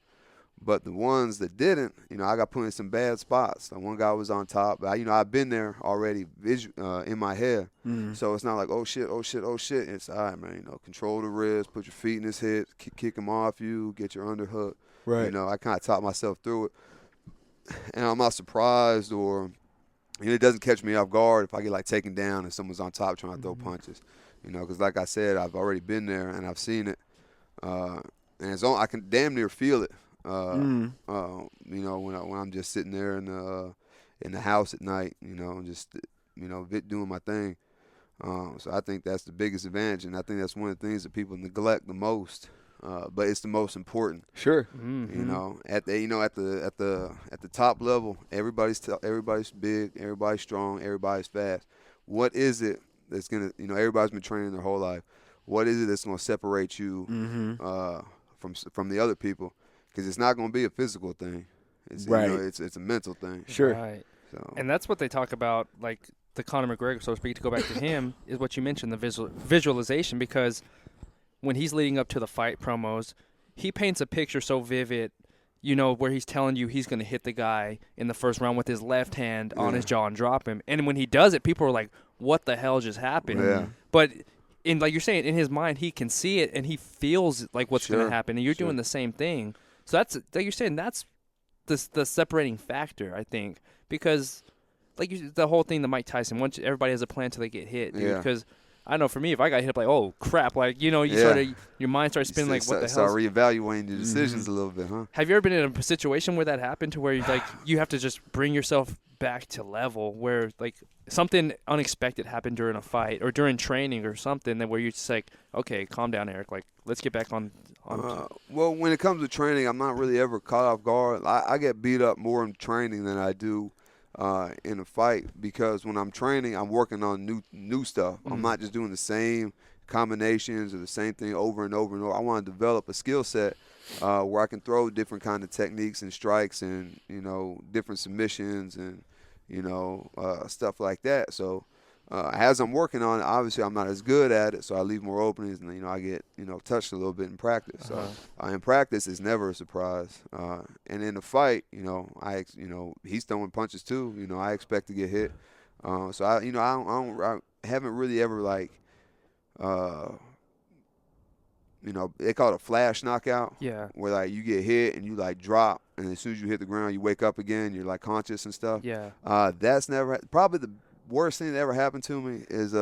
But the ones that didn't, I got put in some bad spots. Like, one guy was on top. But I've been there already in my head. So it's not like, oh, shit. It's, all right, man, control the wrist, put your feet in his hips, kick him off you, get your underhook. Right. I kind of taught myself through it. And I'm not surprised, or it doesn't catch me off guard if I get, like, taken down and someone's on top trying to throw punches. Because like I said, I've already been there and I've seen it. And I can damn near feel it. When I'm just sitting there in the house at night, just doing my thing. So I think that's the biggest advantage, and I think that's one of the things that people neglect the most. But it's the most important. Sure. At the top level, everybody's big, everybody's strong, everybody's fast. What is it that's gonna? Everybody's been training their whole life. What is it that's gonna separate you from the other people? Because it's not going to be a physical thing. It's, right. It's a mental thing. Sure. Right. So. And that's what they talk about, like the Conor McGregor, so to speak, to go back to him, is what you mentioned, the visualization, because when he's leading up to the fight promos, he paints a picture so vivid, where he's telling you he's going to hit the guy in the first round with his left hand on his jaw and drop him. And when he does it, people are like, what the hell just happened. Yeah. But like you're saying, in his mind, he can see it and he feels like what's going to happen, and you're doing the same thing. So that's like you're saying, that's the separating factor, I think, because like the whole thing, the Mike Tyson, once everybody has a plan till they get hit, dude. Because I don't know, for me, if I got hit, like, oh crap, like you your mind starts spinning, like what the hell? Start reevaluating your decisions a little bit, huh? Have you ever been in a situation where that happened, to where you have to just bring yourself back to level, where like something unexpected happened during a fight or during training or something, that where you're just like, okay, calm down, Eryk, like let's get back on. Well, when it comes to training, I'm not really ever caught off guard. I get beat up more in training than I do in a fight, because when I'm training, I'm working on new stuff. I'm not just doing the same combinations or the same thing over and over and over. I want to develop a skill set where I can throw different kind of techniques and strikes and, different submissions and, stuff like that. So as I'm working on it, obviously I'm not as good at it, so I leave more openings, and I get touched a little bit in practice. So in practice, it's never a surprise. And in the fight, he's throwing punches too. I expect to get hit. So I haven't really ever like. They call it a flash knockout. Yeah. Where like you get hit and you like drop, and as soon as you hit the ground, you wake up again. You're like conscious and stuff. Yeah. That's never probably the worst thing that ever happened to me is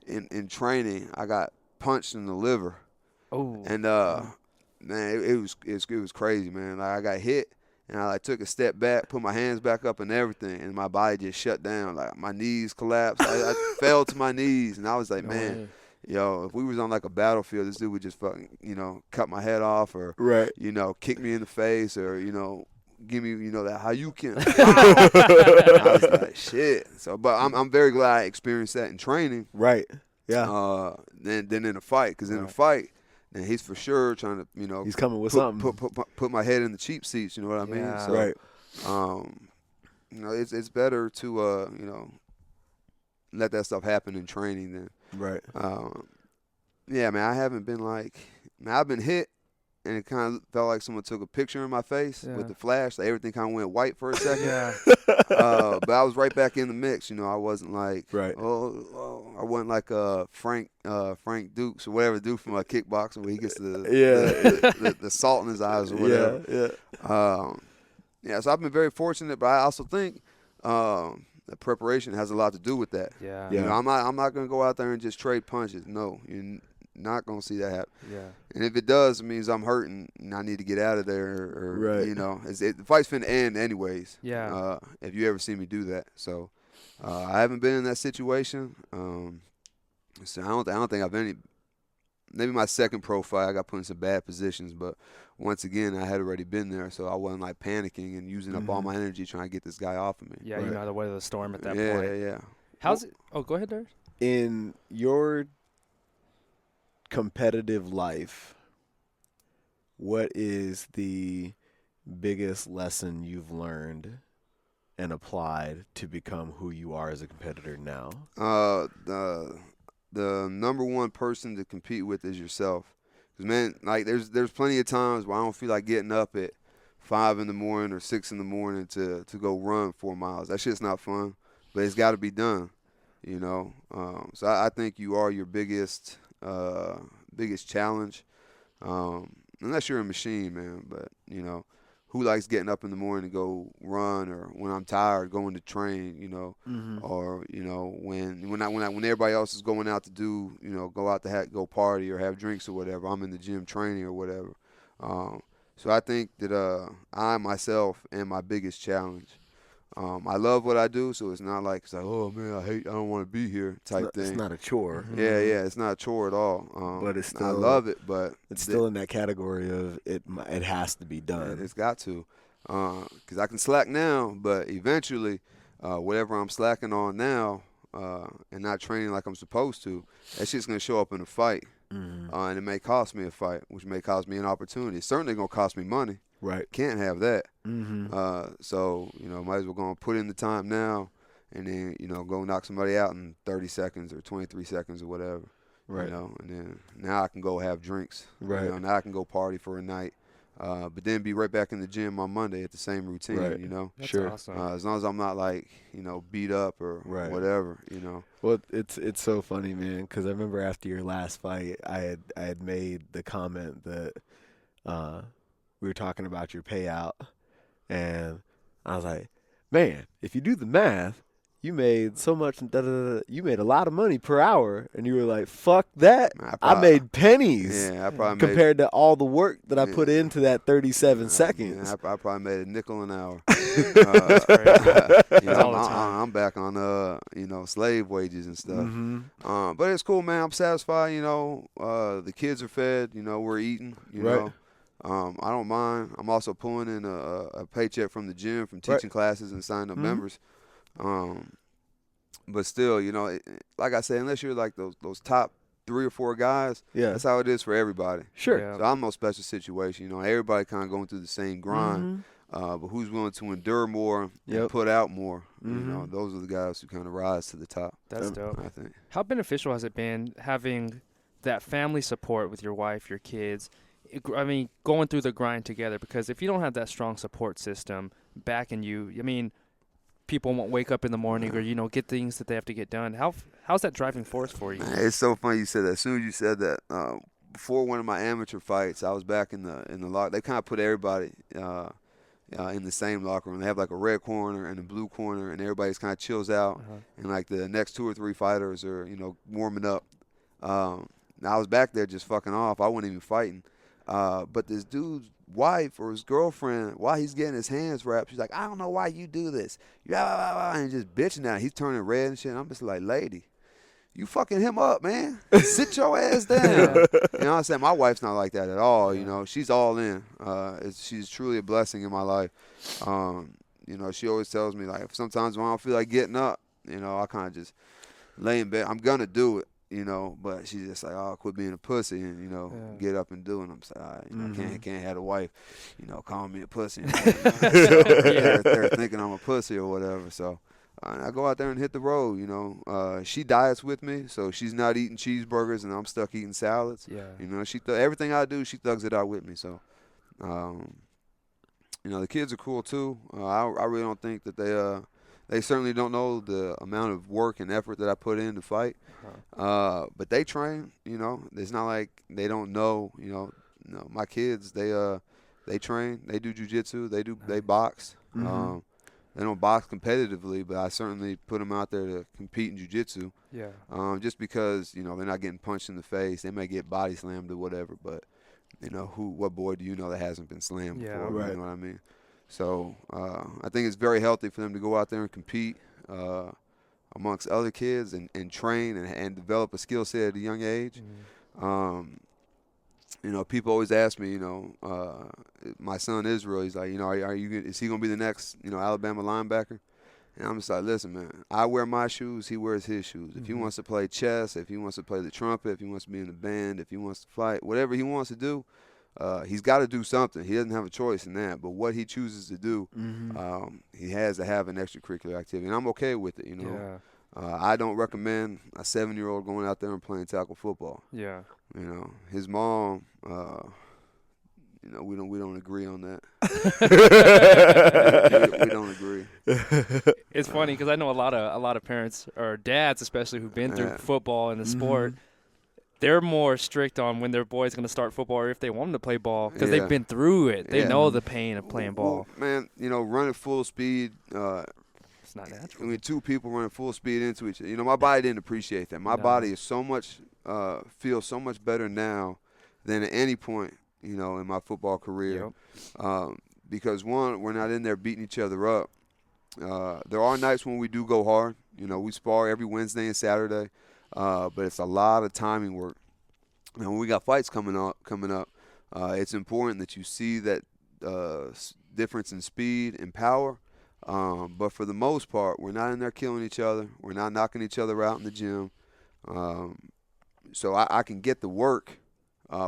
in training, I got punched in the liver. Oh. And man, it was crazy, man. Like I got hit and I like took a step back, put my hands back up and everything, and my body just shut down. Like my knees collapsed. I fell to my knees, and I was like, man. If we was on like a battlefield, this dude would just fucking, cut my head off or, kick me in the face or, give me, that how you can. I was like, shit. So, but I'm very glad I experienced that in training. Right. Yeah. Then in a fight, because in a fight, then he's for sure trying to, he's coming with something. Put my head in the cheap seats. You know what I mean? Yeah. So, right. It's better to let that stuff happen in training than. Right. Yeah, man, I haven't been like. I've been hit, and it kind of felt like someone took a picture in my face with the flash. Like everything kind of went white for a second. Yeah. But I was right back in the mix. I wasn't like. Right. I wasn't like Frank Dukes or whatever dude from kickboxing where he gets the salt in his eyes or whatever. Yeah. So I've been very fortunate, but I also think. The preparation has a lot to do with that. Yeah. I'm not going to go out there and just trade punches. No, you're not going to see that happen. Yeah. And if it does, it means I'm hurting and I need to get out of there. Or the fight's finna end anyways. Yeah. If you ever see me do that, so I haven't been in that situation. So I don't think I've any. Maybe my second pro fight, I got put in some bad positions, but once again, I had already been there, so I wasn't like panicking and using up all my energy trying to get this guy off of me. Yeah, you know how to weather the storm at that point. Yeah. How's it? Oh, go ahead, Darius. In your competitive life, what is the biggest lesson you've learned and applied to become who you are as a competitor now? The number one person to compete with is yourself. Because, man, like there's plenty of times where I don't feel like getting up at 5 in the morning or 6 in the morning to go run 4 miles. That shit's not fun, but it's got to be done, So I think you are your biggest challenge, unless you're a machine, man. But, who likes getting up in the morning to go run, or when I'm tired going to train, or when everybody else is going out to do, go out to go party or have drinks or whatever, I'm in the gym training or whatever. So I think that I myself am my biggest challenge. I love what I do, so it's not like oh man, I don't want to be here type thing. It's not a chore. Yeah, it's not a chore at all. But it's still, I love it, but it's still in that category of it has to be done. It's got to, because I can slack now, but eventually, whatever I'm slacking on now and not training like I'm supposed to, that shit's gonna show up in a fight, and it may cost me a fight, which may cost me an opportunity. It's certainly gonna cost me money. Right. Can't have that. So, might as well go and put in the time now and then, go knock somebody out in 30 seconds or 23 seconds or whatever. Right. And then now I can go have drinks. Right. Now I can go party for a night. but then be right back in the gym on Monday at the same routine, Right. you know. That's Sure. awesome. As long as I'm not like, beat up or Right. whatever, you know. Well, it's so funny, man, because I remember after your last fight, I had made the comment that we were talking about your payout, and I was like, man, if you do the math, you made so much, you made a lot of money per hour, and you were like, fuck that, Man, I made pennies Yeah, I probably compared to all the work that I put Yeah. into that 37 made, seconds. I probably made a nickel an hour. That's crazy. All the time. I'm back on slave wages and stuff. Mm-hmm. But it's cool, man. I'm satisfied. The kids are fed. We're eating. Right. I don't mind. I'm also pulling in a paycheck from the gym from teaching classes and signing up members. But still, like I said, unless you're like those top 3 or 4 guys, Yeah. that's how it is for everybody. Sure. Yeah. So I'm no special situation. Everybody kind of going through the same grind. Mhm. But who's willing to endure more Yep. and put out more? Mhm. Those are the guys who kind of rise to the top. That's dope. I think. How beneficial has it been having that family support with your wife, your kids? Going through the grind together, because if you don't have that strong support system backing you, people won't wake up in the morning or, get things that they have to get done. How's that driving force for you? Man, it's so funny you said that. As soon as you said that, before one of my amateur fights, I was back in the locker. They kind of put everybody in the same locker room. They have like a red corner and a blue corner, and everybody's kind of chills out. And like the next 2 or 3 fighters are warming up. Now I was back there just fucking off. I wasn't even fighting. But this dude's wife or his girlfriend, while he's getting his hands wrapped, she's like, I don't know why you do this. And just bitching at him. He's turning red and shit. And I'm just like, lady, you fucking him up, man. Sit your ass down. You know what I'm saying? My wife's not like that at all. She's all in. She's truly a blessing in my life. She always tells me, like, sometimes when I don't feel like getting up, I kind of just lay in bed. I'm going to do it. But she's just like, oh, quit being a pussy and, get up and do it. And I'm just like, all right, I can't have a wife, calling me a pussy. They're thinking I'm a pussy or whatever. So I go out there and hit the road, She diets with me, so she's not eating cheeseburgers and I'm stuck eating salads. Yeah. Everything I do, she thugs it out with me. So, the kids are cool too. I really don't think that they certainly don't know the amount of work and effort that I put in to fight. But they train, It's not like they don't know, my kids, they train, they do jiu-jitsu, they box. They don't box competitively, but I certainly put them out there to compete in jiu-jitsu. Yeah. Just because, they're not getting punched in the face. They may get body slammed or whatever, but, what boy do you know that hasn't been slammed before? Right. You know what I mean? So I think it's very healthy for them to go out there and compete amongst other kids and train and develop a skill set at a young age. People always ask me, my son Israel, he's like, is he going to be the next, Alabama linebacker? And I'm just like, listen, man, I wear my shoes, he wears his shoes. If he wants to play chess, if he wants to play the trumpet, if he wants to be in the band, if he wants to fight, whatever he wants to do, he's got to do something. He doesn't have a choice in that. But what he chooses to do, he has to have an extracurricular activity. And I'm okay with it, Yeah. I don't recommend a 7-year-old going out there and playing tackle football. Yeah. His mom, we don't agree on that. we don't agree. It's funny because I know a lot of parents or dads, especially who've been through football and the sport. They're more strict on when their boy's going to start football or if they want them to play ball because they've been through it. They know the pain of playing ball. Well, man, running full speed. It's not natural. 2 people running full speed into each other. My body didn't appreciate that. My body is so much feels so much better now than at any point, in my football career. Because one, we're not in there beating each other up. There are nights when we do go hard. We spar every Wednesday and Saturday, but it's a lot of timing work. Now, when we got fights coming up, it's important that you see that difference in speed and power. But for the most part, we're not in there killing each other. We're not knocking each other out in the gym. So I can get the work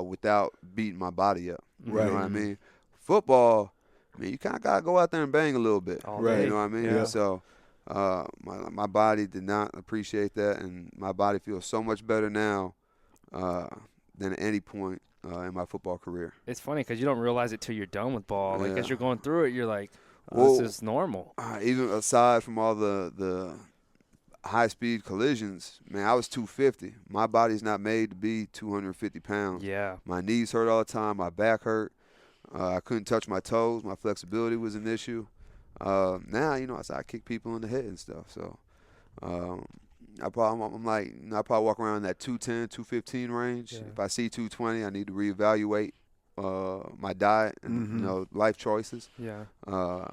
without beating my body up. Right. You know what I mean? Football, you kind of got to go out there and bang a little bit. Right. You know what I mean? Yeah. So my body did not appreciate that, and my body feels so much better now than at any point in my football career. It's funny because you don't realize it till you're done with ball. Like, Yeah. as you're going through it, you're like, Well, this is normal. Even aside from all the high-speed collisions, man, I was 250. My body's not made to be 250 pounds. Yeah. My knees hurt all the time. My back hurt. I couldn't touch my toes. My flexibility was an issue. Now, I kick people in the head and stuff. So I probably walk around in that 210, 215 range. Yeah. If I see 220, I need to reevaluate my diet and life choices. Yeah. I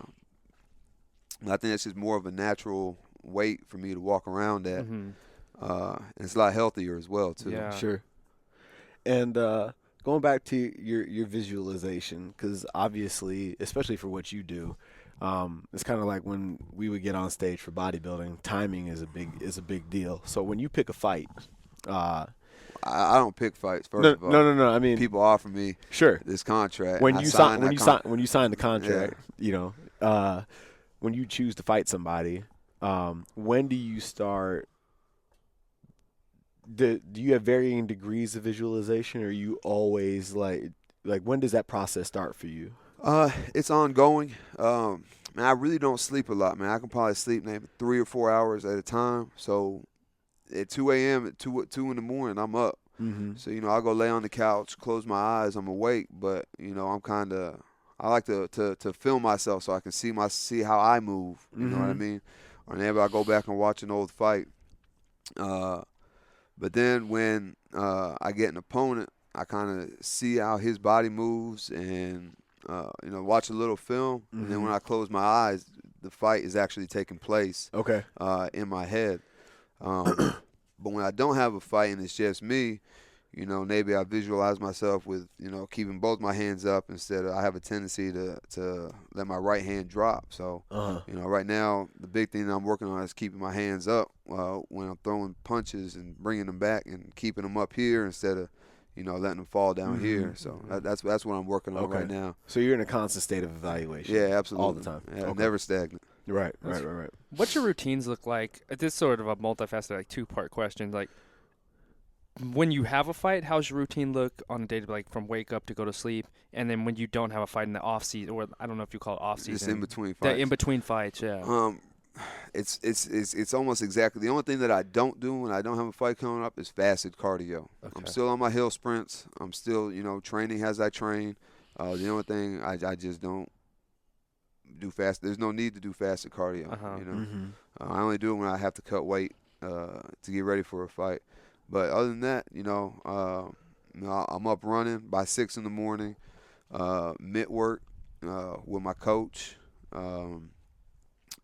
think that's just more of a natural weight for me to walk around at. Mm-hmm. And it's a lot healthier as well too. Yeah. Sure. And going back to your visualization, because obviously, especially for what you do, it's kind of like when we would get on stage for bodybuilding. Timing is a big deal. So when you pick a fight, I don't pick fights. First of all, no. I mean, people offer me sure this contract. when you sign the contract. Yeah. When you choose to fight somebody, when do you start? Do you have varying degrees of visualization, or are you always like when does that process start for you? It's ongoing. Man, I really don't sleep a lot, man. I can probably sleep maybe 3 or 4 hours at a time. So at 2 a.m., at 2 in the morning, I'm up. Mm-hmm. So, I'll go lay on the couch, close my eyes, I'm awake. But, I like to film myself so I can see how I move. You know what I mean? Or maybe I go back and watch an old fight. But then when I get an opponent, I kind of see how his body moves and, watch a little film. And then when I close my eyes, the fight is actually taking place in my head. But when I don't have a fight and it's just me, maybe I visualize myself with, keeping both my hands up instead of I have a tendency to let my right hand drop. So, right now the big thing that I'm working on is keeping my hands up when I'm throwing punches and bringing them back and keeping them up here instead of, letting them fall down here. So that's what I'm working on right now. So you're in a constant state of evaluation. Yeah, absolutely. All the time. Yeah, never stagnant. Right. What's your routines look like? This is sort of a multifaceted, like, two-part question. Like, when you have a fight, how's your routine look on a day to, like, from wake up to go to sleep? And then when you don't have a fight in the off season, or I don't know if you call it off season. Just in between fights. The in between fights, yeah. It's almost exactly the only thing that I don't do when I don't have a fight coming up is fasted cardio. Okay. I'm still on my hill sprints. I'm still training as I train. The only thing I just don't do fast. There's no need to do fasted cardio. I only do it when I have to cut weight to get ready for a fight. But other than that, I'm up running by 6 in the morning, mid work with my coach.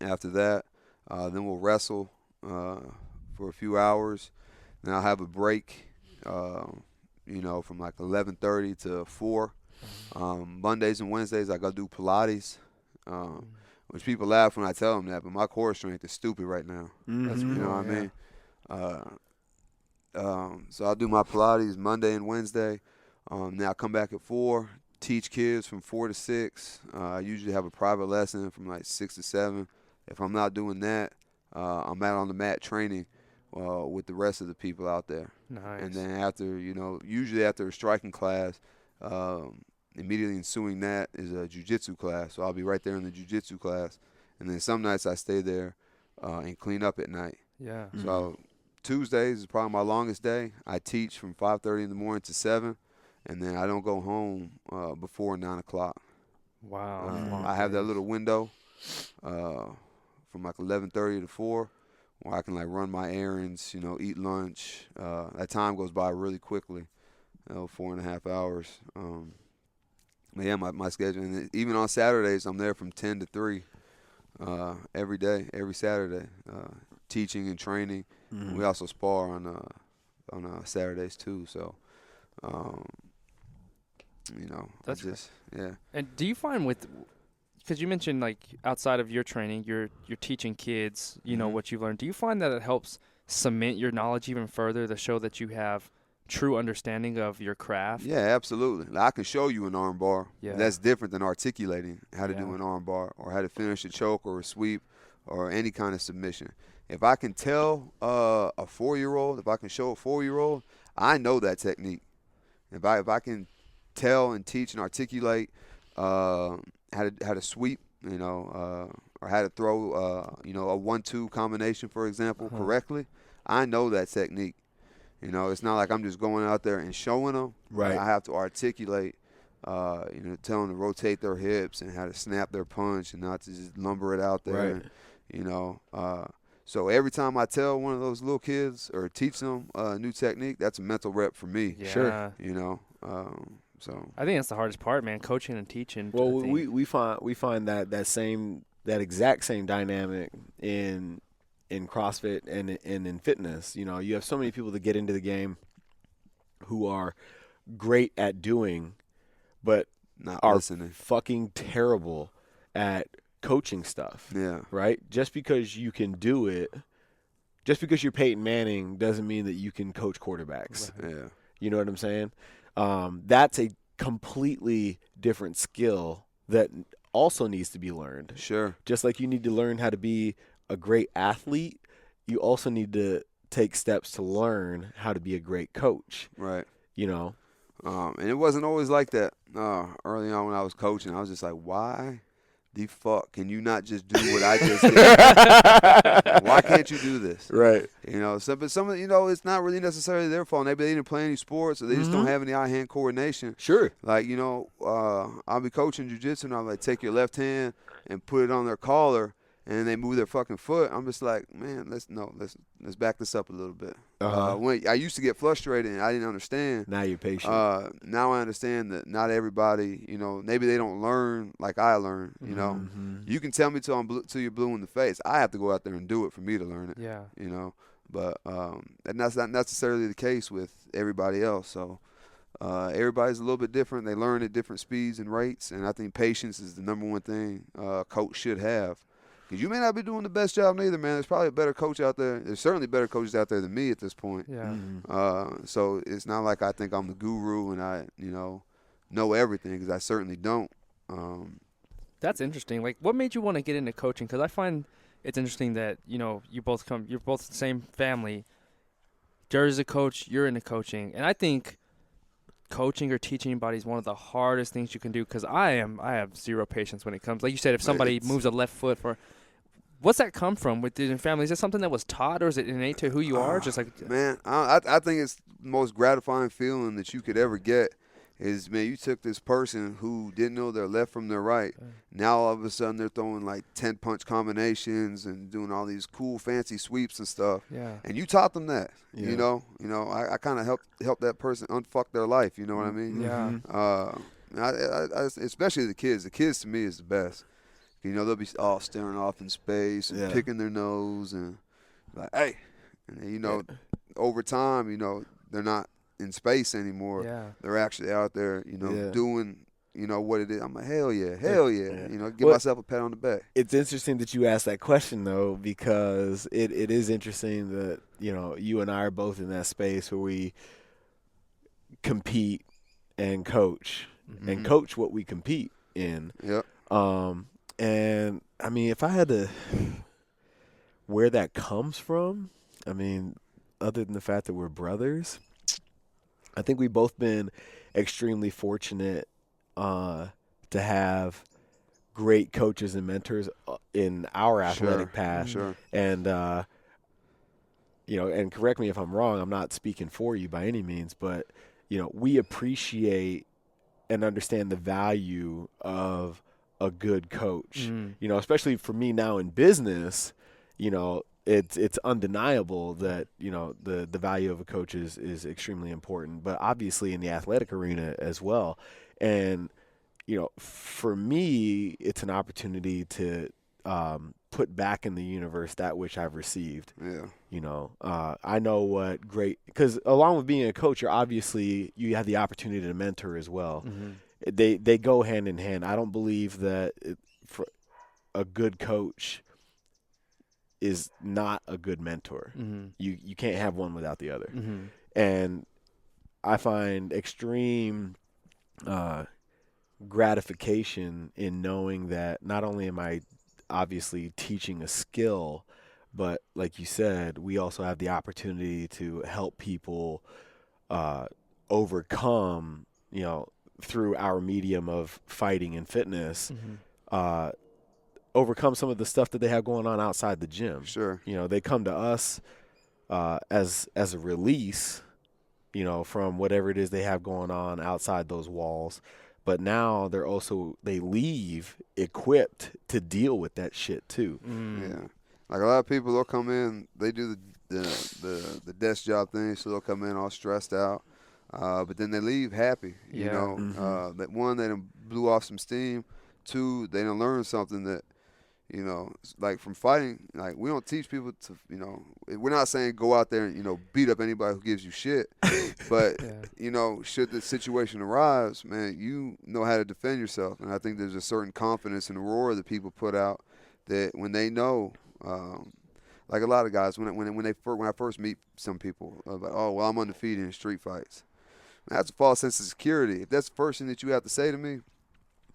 After that, then we'll wrestle for a few hours. Then I'll have a break, from like 11:30 to 4. Mondays and Wednesdays I go do Pilates, which people laugh when I tell them that, but my core strength is stupid right now. That's You know cool, what I mean? So I'll do my Pilates Monday and Wednesday. Then I'll come back at 4, teach kids from 4 to 6. I usually have a private lesson from like 6 to 7. If I'm not doing that, I'm out on the mat training with the rest of the people out there. Nice. And then after, usually after a striking class, immediately ensuing that is a jiu-jitsu class. So I'll be right there in the jiu-jitsu class. And then some nights I stay there and clean up at night. Yeah. So Tuesdays is probably my longest day. I teach from 5:30 in the morning to 7, and then I don't go home before 9 o'clock. Wow. I have that little window from like 11:30 to 4 where I can like run my errands, eat lunch. That time goes by really quickly, 4.5 hours. But yeah, my schedule, and even on Saturdays, I'm there from 10 to 3 every day, every Saturday, teaching and training. We also spar on Saturdays too. So, That's just yeah. And do you find because you mentioned, like, outside of your training, you're teaching kids, what you've learned. Do you find that it helps cement your knowledge even further to show that you have true understanding of your craft? Yeah, absolutely. Like, I can show you an arm bar. Yeah. That's different than articulating how to do an arm bar or how to finish a choke or a sweep or any kind of submission. If I can tell a 4-year-old, if I can show a 4-year-old, I know that technique. If I can tell and teach and articulate how to sweep, or how to throw, a 1-2 combination, for example, correctly, I know that technique. It's not like I'm just going out there and showing them. Right. I have to articulate, tell them to rotate their hips and how to snap their punch and not to just lumber it out there. Right. So every time I tell one of those little kids or teach them a new technique, that's a mental rep for me. Yeah. Sure. So I think that's the hardest part, man. Coaching and teaching. Well, we find that exact same dynamic in CrossFit and in fitness. You have so many people that get into the game who are great at doing, but not are listening. fucking terrible at coaching stuff. Yeah. Right? Just because you can do it, just because you're Peyton Manning doesn't mean that you can coach quarterbacks. Right. Yeah. You know what I'm saying? That's a completely different skill that also needs to be learned. Sure. Just like you need to learn how to be a great athlete, you also need to take steps to learn how to be a great coach. Right. And it wasn't always like that. Early on when I was coaching, I was just like, why the fuck can you not just do what I just did? Why can't you do this? Right. But some of it's not really necessarily their fault. Maybe they didn't play any sports or they just don't have any eye-hand coordination. Sure. Like, I'll be coaching jiu-jitsu and I'll like take your left hand and put it on their collar and they move their fucking foot. I'm just like, man, let's back this up a little bit. When I used to get frustrated and I didn't understand. Now you're patient. Now I understand that not everybody, maybe they don't learn like I learn. You can tell me till you're blue in the face. I have to go out there and do it for me to learn it. Yeah. But and that's not necessarily the case with everybody else. So everybody's a little bit different. They learn at different speeds and rates, and I think patience is the number one thing a coach should have. Because you may not be doing the best job neither, man. There's probably a better coach out there. There's certainly better coaches out there than me at this point. Yeah. So it's not like I think I'm the guru and I, know everything, because I certainly don't. That's interesting. Like, what made you want to get into coaching? Because I find it's interesting that, you're both the same family. Jerry's a coach, you're into coaching. And I think coaching or teaching anybody is one of the hardest things you can do, because I have zero patience when it comes. Like you said, if somebody moves a left foot what's that come from with your family? Is it something that was taught, or is it innate to who you are? Just like, man, I think it's the most gratifying feeling that you could ever get is, man, you took this person who didn't know their left from their right. Now all of a sudden they're throwing like 10-punch combinations and doing all these cool fancy sweeps and stuff. Yeah. And you taught them that. Yeah. I kind of helped that person unfuck their life. You know what I mean? Yeah. I especially the kids. The kids to me is the best. They'll be all staring off in space and picking their nose and like, hey, and then, over time, they're not in space anymore. Yeah. They're actually out there, doing, what it is. I'm like, hell yeah. Give Well, myself a pat on the back. It's interesting that you asked that question, though, because it is interesting that, you and I are both in that space where we compete and coach and coach what we compete in. Yep. And, I mean, if I had to where that comes from, I mean, other than the fact that we're brothers, I think we've both been extremely fortunate to have great coaches and mentors in our athletic path. Sure. And, and correct me if I'm wrong, I'm not speaking for you by any means, but, we appreciate and understand the value of a good coach. Especially for me now in business, it's undeniable that, the value of a coach is extremely important, but obviously in the athletic arena as well. And, for me, it's an opportunity to put back in the universe that which I've received. Yeah. I know what great, because along with being a coach, you have the opportunity to mentor as well. They go hand in hand. I don't believe that for a good coach is not a good mentor. You can't have one without the other. And I find extreme gratification in knowing that not only am I obviously teaching a skill, but like you said, we also have the opportunity to help people overcome, through our medium of fighting and fitness, overcome some of the stuff that they have going on outside the gym. Sure. They come to us as a release, from whatever it is they have going on outside those walls. But now they leave equipped to deal with that shit too. Yeah. Like a lot of people, they'll come in, they do the desk job thing, so they'll come in all stressed out. But then they leave happy, that one, they done blew off some steam. Two, they done learned something that, like from fighting, like we don't teach people to, we're not saying go out there and, beat up anybody who gives you shit. But, should the situation arise, man, you know how to defend yourself. And I think there's a certain confidence in the roar that people put out that when they know, like a lot of guys, when I first meet some people, like, oh, well, I'm undefeated in street fights. That's a false sense of security. If that's the first thing that you have to say to me,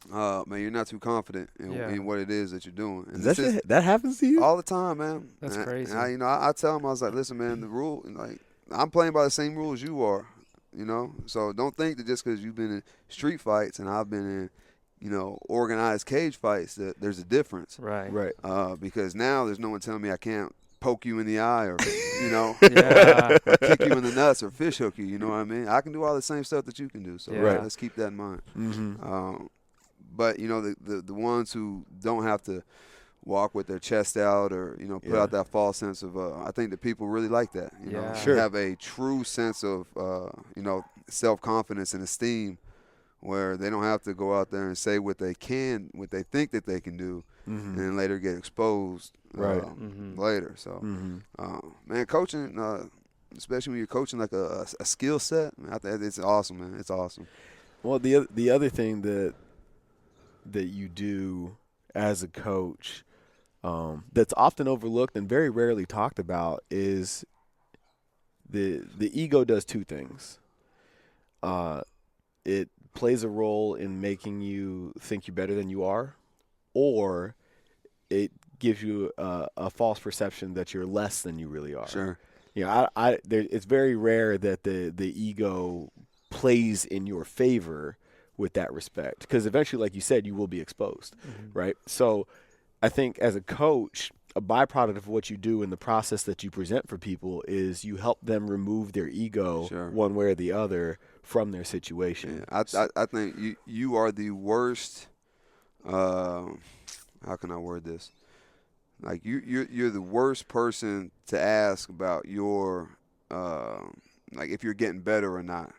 man, you're not too confident in what it is that you're doing. And that happens to you all the time, man. That's crazy. And I tell them, I was like, listen, man, the rule, like, I'm playing by the same rules you are, So don't think that just because you've been in street fights and I've been in, organized cage fights that there's a difference. Right. Because now there's no one telling me I can't poke you in the eye or, or kick you in the nuts or fish hook you, you know what I mean? I can do all the same stuff that you can do, so let's keep that in mind. But, the ones who don't have to walk with their chest out or, put out that false sense of, I think that people really like that, have a true sense of, self-confidence and esteem where they don't have to go out there and say what they think that they can do, and then later get exposed later. So, man, coaching, especially when you're coaching like a skill set, man, I think it's awesome, man. It's awesome. Well, the other thing that you do as a coach that's often overlooked and very rarely talked about is the ego does two things. It plays a role in making you think you're better than you are, or it gives you a false perception that you're less than you really are. Sure. It's very rare that the ego plays in your favor with that respect, because eventually, like you said, you will be exposed, right? So I think as a coach, a byproduct of what you do in the process that you present for people is you help them remove their ego one way or the other from their situation. Yeah, I think you are the worst. How can I word this? Like you're the worst person to ask about your like if you're getting better or not.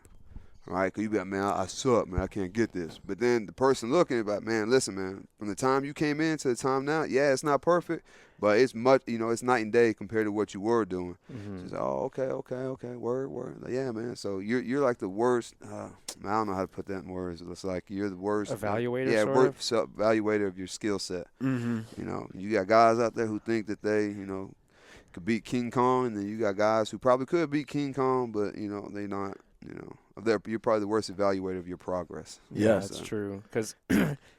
Right? Because you be like, man, I suck, man. I can't get this. But then the person looking about, man, listen, man, from the time you came in to the time now, yeah, it's not perfect, but it's much, it's night and day compared to what you were doing. She's like, oh, okay, word. Like, yeah, man. So you're like the worst. I don't know how to put that in words. It's like you're the worst evaluator. Worst evaluator of your skill set. You got guys out there who think that they, could beat King Kong, and then you got guys who probably could beat King Kong, but they not. You're probably the worst evaluator of your progress. Yeah, that's true. Because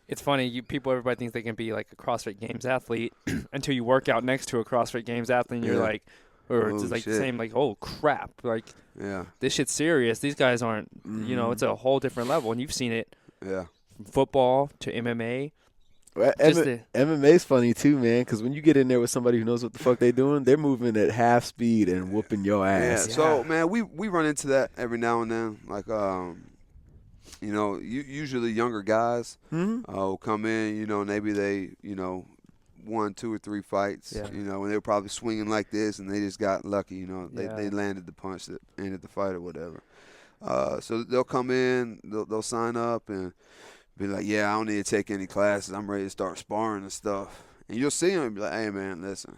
it's funny, everybody thinks they can be like a CrossFit Games athlete until you work out next to a CrossFit Games athlete, and you're like, or it's like the same, like, oh crap, like, this shit's serious. These guys aren't, it's a whole different level, and you've seen it. Yeah. From football to MMA. MMA's funny too, man, because when you get in there with somebody who knows what the fuck they doing, they're moving at half speed and whooping your ass. Yeah, so, man, we run into that every now and then. Like, usually younger guys will come in, maybe they, 1, 2, or 3 fights, and they were probably swinging like this, and they just got lucky, they landed the punch that ended the fight or whatever. So they'll come in, they'll sign up and be like, yeah, I don't need to take any classes. I'm ready to start sparring and stuff. And you'll see them and be like, hey, man, listen,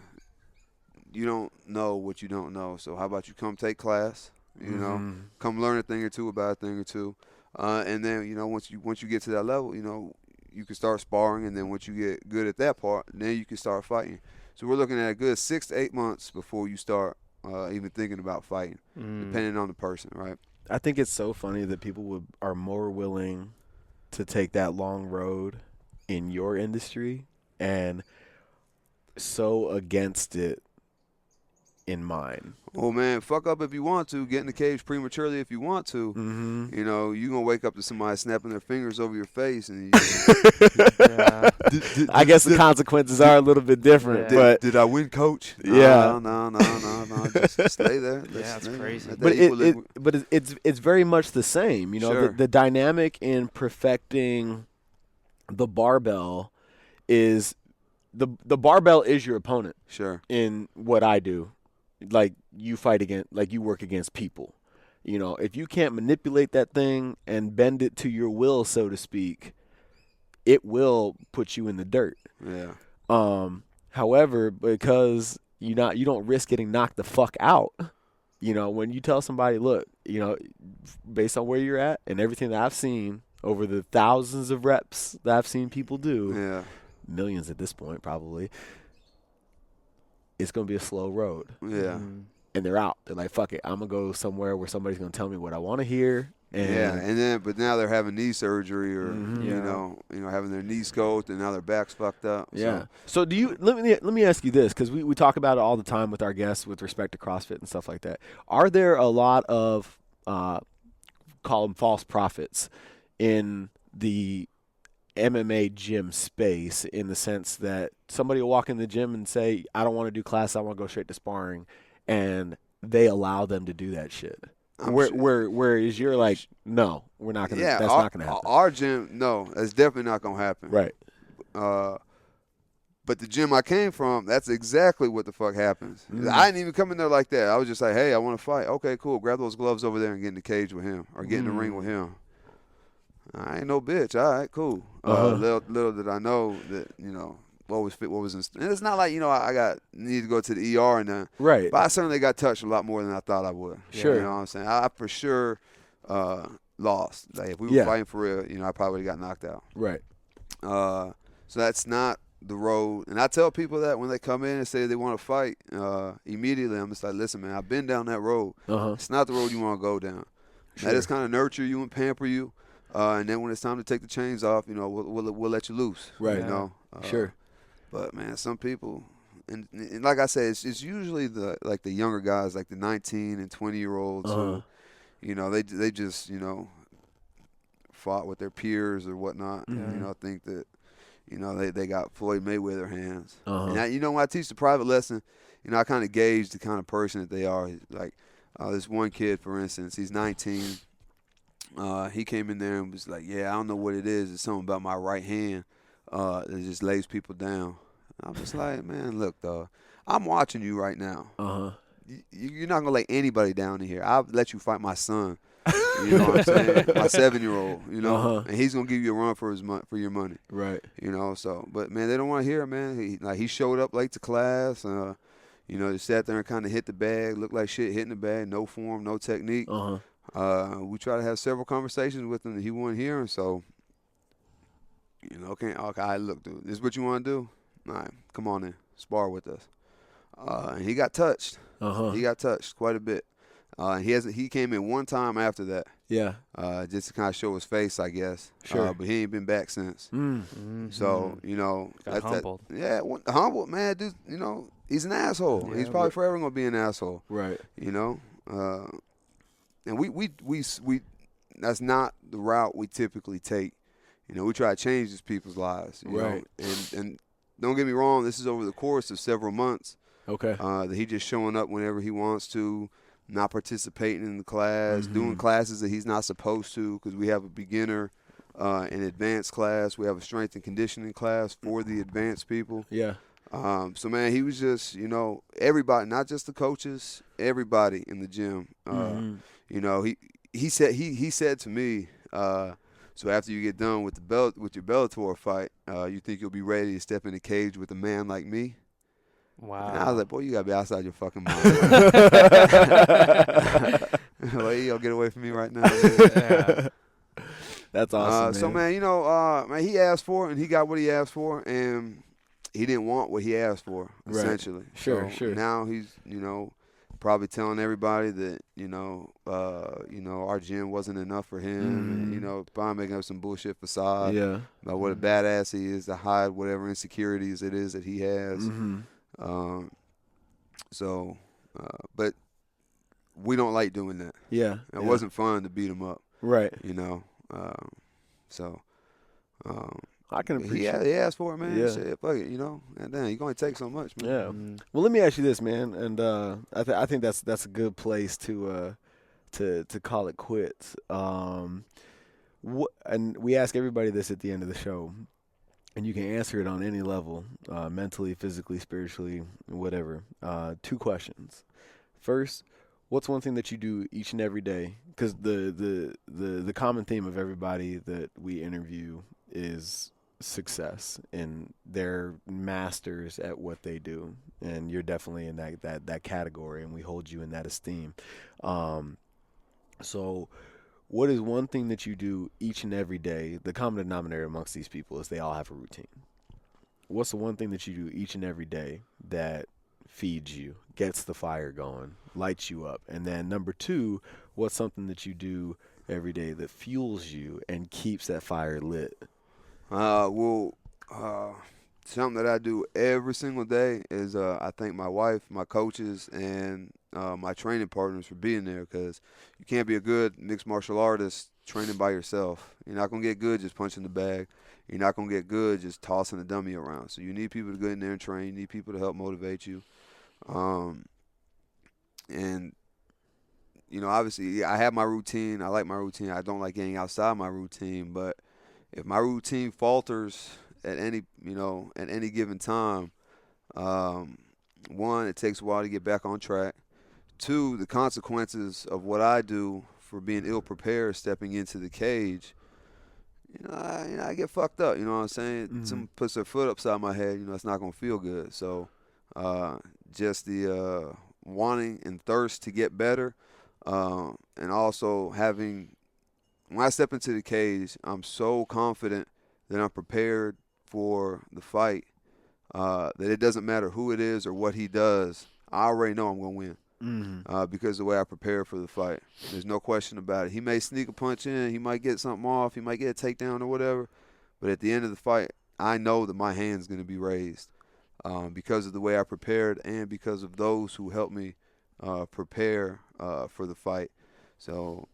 you don't know what you don't know. So how about you come take class, come learn a thing or two about a thing or two. And then, once you get to that level, you can start sparring. And then once you get good at that part, then you can start fighting. So we're looking at a good 6 to 8 months before you start even thinking about fighting, depending on the person, right? I think it's so funny that people are more willing to take that long road in your industry and so against it in mind. Oh, man, fuck up if you want to. Get in the cage prematurely if you want to. Mm-hmm. You know, you're going to wake up to somebody snapping their fingers over your face. And I guess the consequences are a little bit different. But did I win, coach? Yeah. No. Just stay there. That's crazy. But it's very much the same. You know, Sure. the dynamic in perfecting the barbell is the barbell is your opponent. Sure. In what I do, like you work against people. You know, if you can't manipulate that thing and bend it to your will, so to speak, it will put you in the dirt. Yeah. However, because you don't risk getting knocked the fuck out. You know, when you tell somebody, look, you know, based on where you're at and everything that I've seen over the thousands of reps that I've seen people do, Yeah. millions at this point probably, it's going to be a slow road. Yeah. And they're out. They're like, fuck it, I'm going to go somewhere where somebody's going to tell me what I want to hear. But now they're having knee surgery or you know having their knee scoped and now their back's fucked up. Yeah. So do you let me ask you this, because we talk about it all the time with our guests with respect to CrossFit and stuff like that. Are there a lot of call them false prophets in the MMA gym space, in the sense that somebody will walk in the gym and say, I don't want to do class, I want to go straight to sparring, and they allow them to do that shit? Whereas you're like, no, we're not gonna. That's not gonna happen. Our gym, no, that's definitely not gonna happen. Right. But the gym I came from, that's exactly what the fuck happens. I didn't even come in there like that. I was just like, hey, I want to fight. Okay, cool. Grab those gloves over there and get in the cage with him, or get in the ring with him. I ain't no bitch. All right, cool. Little did I know that, you know, what was in. And it's not like, you know, I need to go to the ER and then. Right. But I certainly got touched a lot more than I thought I would. Sure. You know what I'm saying? I for sure lost. Like, if we were fighting for real, you know, I probably got knocked out. Right. So that's not the road. And I tell people that when they come in and say they want to fight, immediately I'm just like, listen, man, I've been down that road. It's not the road you want to go down. Sure. I just kind of nurture you and pamper you. And then when it's time to take the chains off, you know, we'll let you loose. Right. You know. Sure. But man, some people, and like I said, it's usually the younger guys, like the 19 and 20-year-olds who, you know, they just, you know, fought with their peers or whatnot. You know, think that, you know, they got Floyd Mayweather hands. And you know, when I teach the private lesson, you know, I kind of gauge the kind of person that they are. Like this one kid, for instance, he's 19. He came in there and was like, yeah, I don't know what it is. It's something about my right hand that just lays people down. I'm just like, man, look, dog, I'm watching you right now. You're not going to lay anybody down in here. I'll let you fight my son. You know what I'm saying? My 7-year-old, you know, and he's going to give you a run for your money. Right. You know, so, but, man, they don't want to hear it, man. He showed up late to class. You know, he sat there and kind of hit the bag, looked like shit hitting the bag, no form, no technique. We tried to have several conversations with him that he wasn't hearing, so, you know, okay, look, dude, this is what you want to do? All right, come on in, spar with us. And he got touched. He got touched quite a bit. He came in one time after that. Yeah. Just to kind of show his face, I guess. Sure. But he ain't been back since. So, you know. Got humbled. Humbled, man. Dude, you know, he's an asshole. Yeah, he's probably forever going to be an asshole. Right. You know. And we that's not the route we typically take. You know, we try to change these people's lives. You know? And don't get me wrong, this is over the course of several months. Okay. That he just showing up whenever he wants to, not participating in the class, doing classes that he's not supposed to, because we have a beginner and advanced class. We have a strength and conditioning class for the advanced people. Yeah. So, man, he was just, you know, everybody, not just the coaches, everybody in the gym. You know, he said to me, so after you get done with your Bellator fight, you think you'll be ready to step in the cage with a man like me? Wow. And I was like, boy, you got to be outside your fucking mind. Well, you'll get away from me right now. Yeah. That's awesome, So, man, you know, man, he asked for it, and he got what he asked for, and he didn't want what he asked for, essentially. Sure. Now he's, you know, probably telling everybody that, you know, our gym wasn't enough for him, and, you know, probably making up some bullshit facade about what a badass he is to hide whatever insecurities it is that he has. So, But we don't like doing that. Yeah. It wasn't fun to beat him up. Right. You know. I can appreciate he asked for it, man. Yeah. Shit, fuck it, you know. And then you're going to take so much, man. Yeah. Well, let me ask you this, man. And I think that's a good place to call it quits. And we ask everybody this at the end of the show, and you can answer it on any level, mentally, physically, spiritually, whatever. 2 questions. First, what's one thing that you do each and every day? Because the common theme of everybody that we interview is success, and they're masters at what they do, and you're definitely in that category, and we hold you in that esteem. So what is one thing that you do each and every day? The common denominator amongst these people is they all have a routine. What's the one thing that you do each and every day that feeds you, gets the fire going, lights you up? And then number 2, what's something that you do every day that fuels you and keeps that fire lit? Something that I do every single day is I thank my wife, my coaches, and my training partners for being there, because you can't be a good mixed martial artist training by yourself. You're not going to get good just punching the bag. You're not going to get good just tossing a dummy around. So you need people to go in there and train. You need people to help motivate you. And, you know, obviously I have my routine. I like my routine. I don't like getting outside my routine, but if my routine falters at any given time, 1, it takes a while to get back on track. 2, the consequences of what I do for being ill prepared stepping into the cage, I get fucked up. You know what I'm saying? Mm-hmm. Someone puts their foot upside my head. It's not gonna feel good. So, just the wanting and thirst to get better, and also having. When I step into the cage, I'm so confident that I'm prepared for the fight, that it doesn't matter who it is or what he does. I already know I'm going to win, because of the way I prepare for the fight. There's no question about it. He may sneak a punch in. He might get something off. He might get a takedown or whatever. But at the end of the fight, I know that my hand's going to be raised, because of the way I prepared and because of those who helped me prepare for the fight. So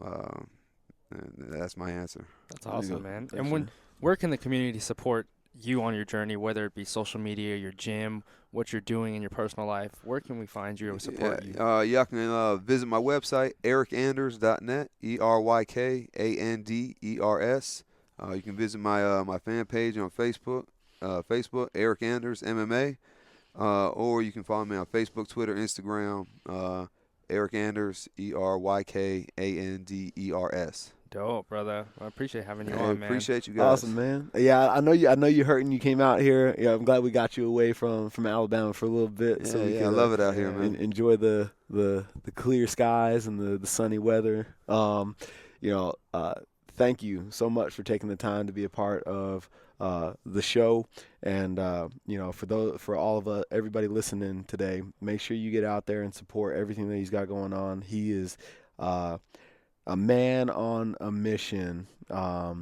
that's my answer. That's awesome, man. And where can the community support you on your journey, whether it be social media, your gym, what you're doing in your personal life? Where can we find you or support you? Y'all can visit my website, erykanders.net, ERYKANDERS. You can visit my fan page on Facebook, Eryk Anders MMA, or you can follow me on Facebook, Twitter, Instagram, Eryk Anders, ERYKANDERS. Dope, brother. I appreciate having you on, man. Appreciate you guys. Awesome, man. Yeah, I know you hurt and you came out here. Yeah, I'm glad we got you away from Alabama for a little bit. Yeah, so we I love it out here, man. Enjoy the clear skies and the sunny weather. Thank you so much for taking the time to be a part of the show. And for all of everybody listening today, make sure you get out there and support everything that he's got going on. He is a man on a mission. There are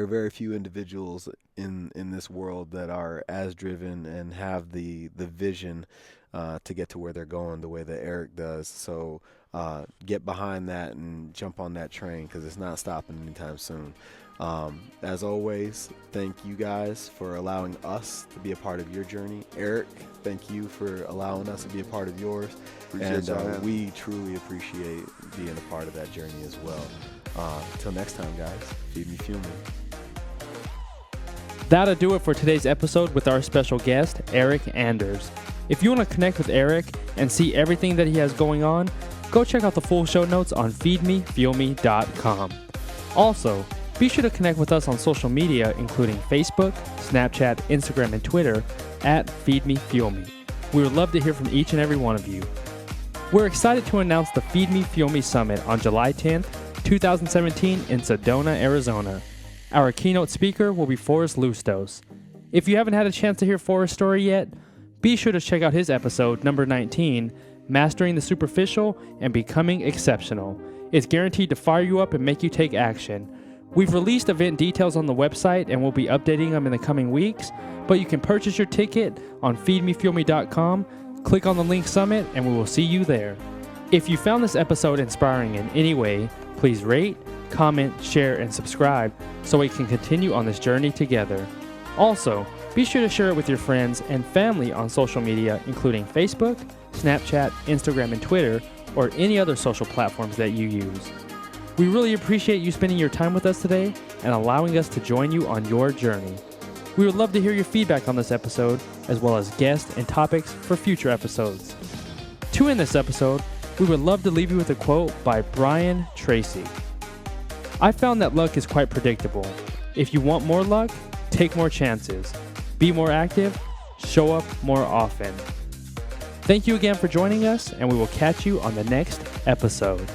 very few individuals in this world that are as driven and have the vision to get to where they're going the way that Eryk does. So get behind that and jump on that train, because it's not stopping anytime soon. As always, thank you guys for allowing us to be a part of your journey. Eryk, thank you for allowing us to be a part of yours. We truly appreciate being a part of that journey as well. Until next time, guys, feed me, fuel me. That'll do it for today's episode with our special guest, Eryk Anders. If you want to connect with Eryk and see everything that he has going on, go check out the full show notes on feedmefuelme.com. Also, be sure to connect with us on social media, including Facebook, Snapchat, Instagram, and Twitter at feedmefuelme. We would love to hear from each and every one of you. We're excited to announce the Feed Me Fuel Me Summit on July 10th, 2017 in Sedona, Arizona. Our keynote speaker will be Forrest Lustos. If you haven't had a chance to hear Forrest's story yet, be sure to check out his episode, number 19, Mastering the Superficial and Becoming Exceptional. It's guaranteed to fire you up and make you take action. We've released event details on the website and we'll be updating them in the coming weeks, but you can purchase your ticket on feedmefuelme.com, Click on the link Summit and we will see you there. If you found this episode inspiring in any way, please rate, comment, share, and subscribe so we can continue on this journey together. Also, be sure to share it with your friends and family on social media, including Facebook, Snapchat, Instagram, and Twitter, or any other social platforms that you use. We really appreciate you spending your time with us today and allowing us to join you on your journey. We would love to hear your feedback on this episode, as well as guests and topics for future episodes. To end this episode, we would love to leave you with a quote by Brian Tracy. I found that luck is quite predictable. If you want more luck, take more chances. Be more active, show up more often. Thank you again for joining us, and we will catch you on the next episode.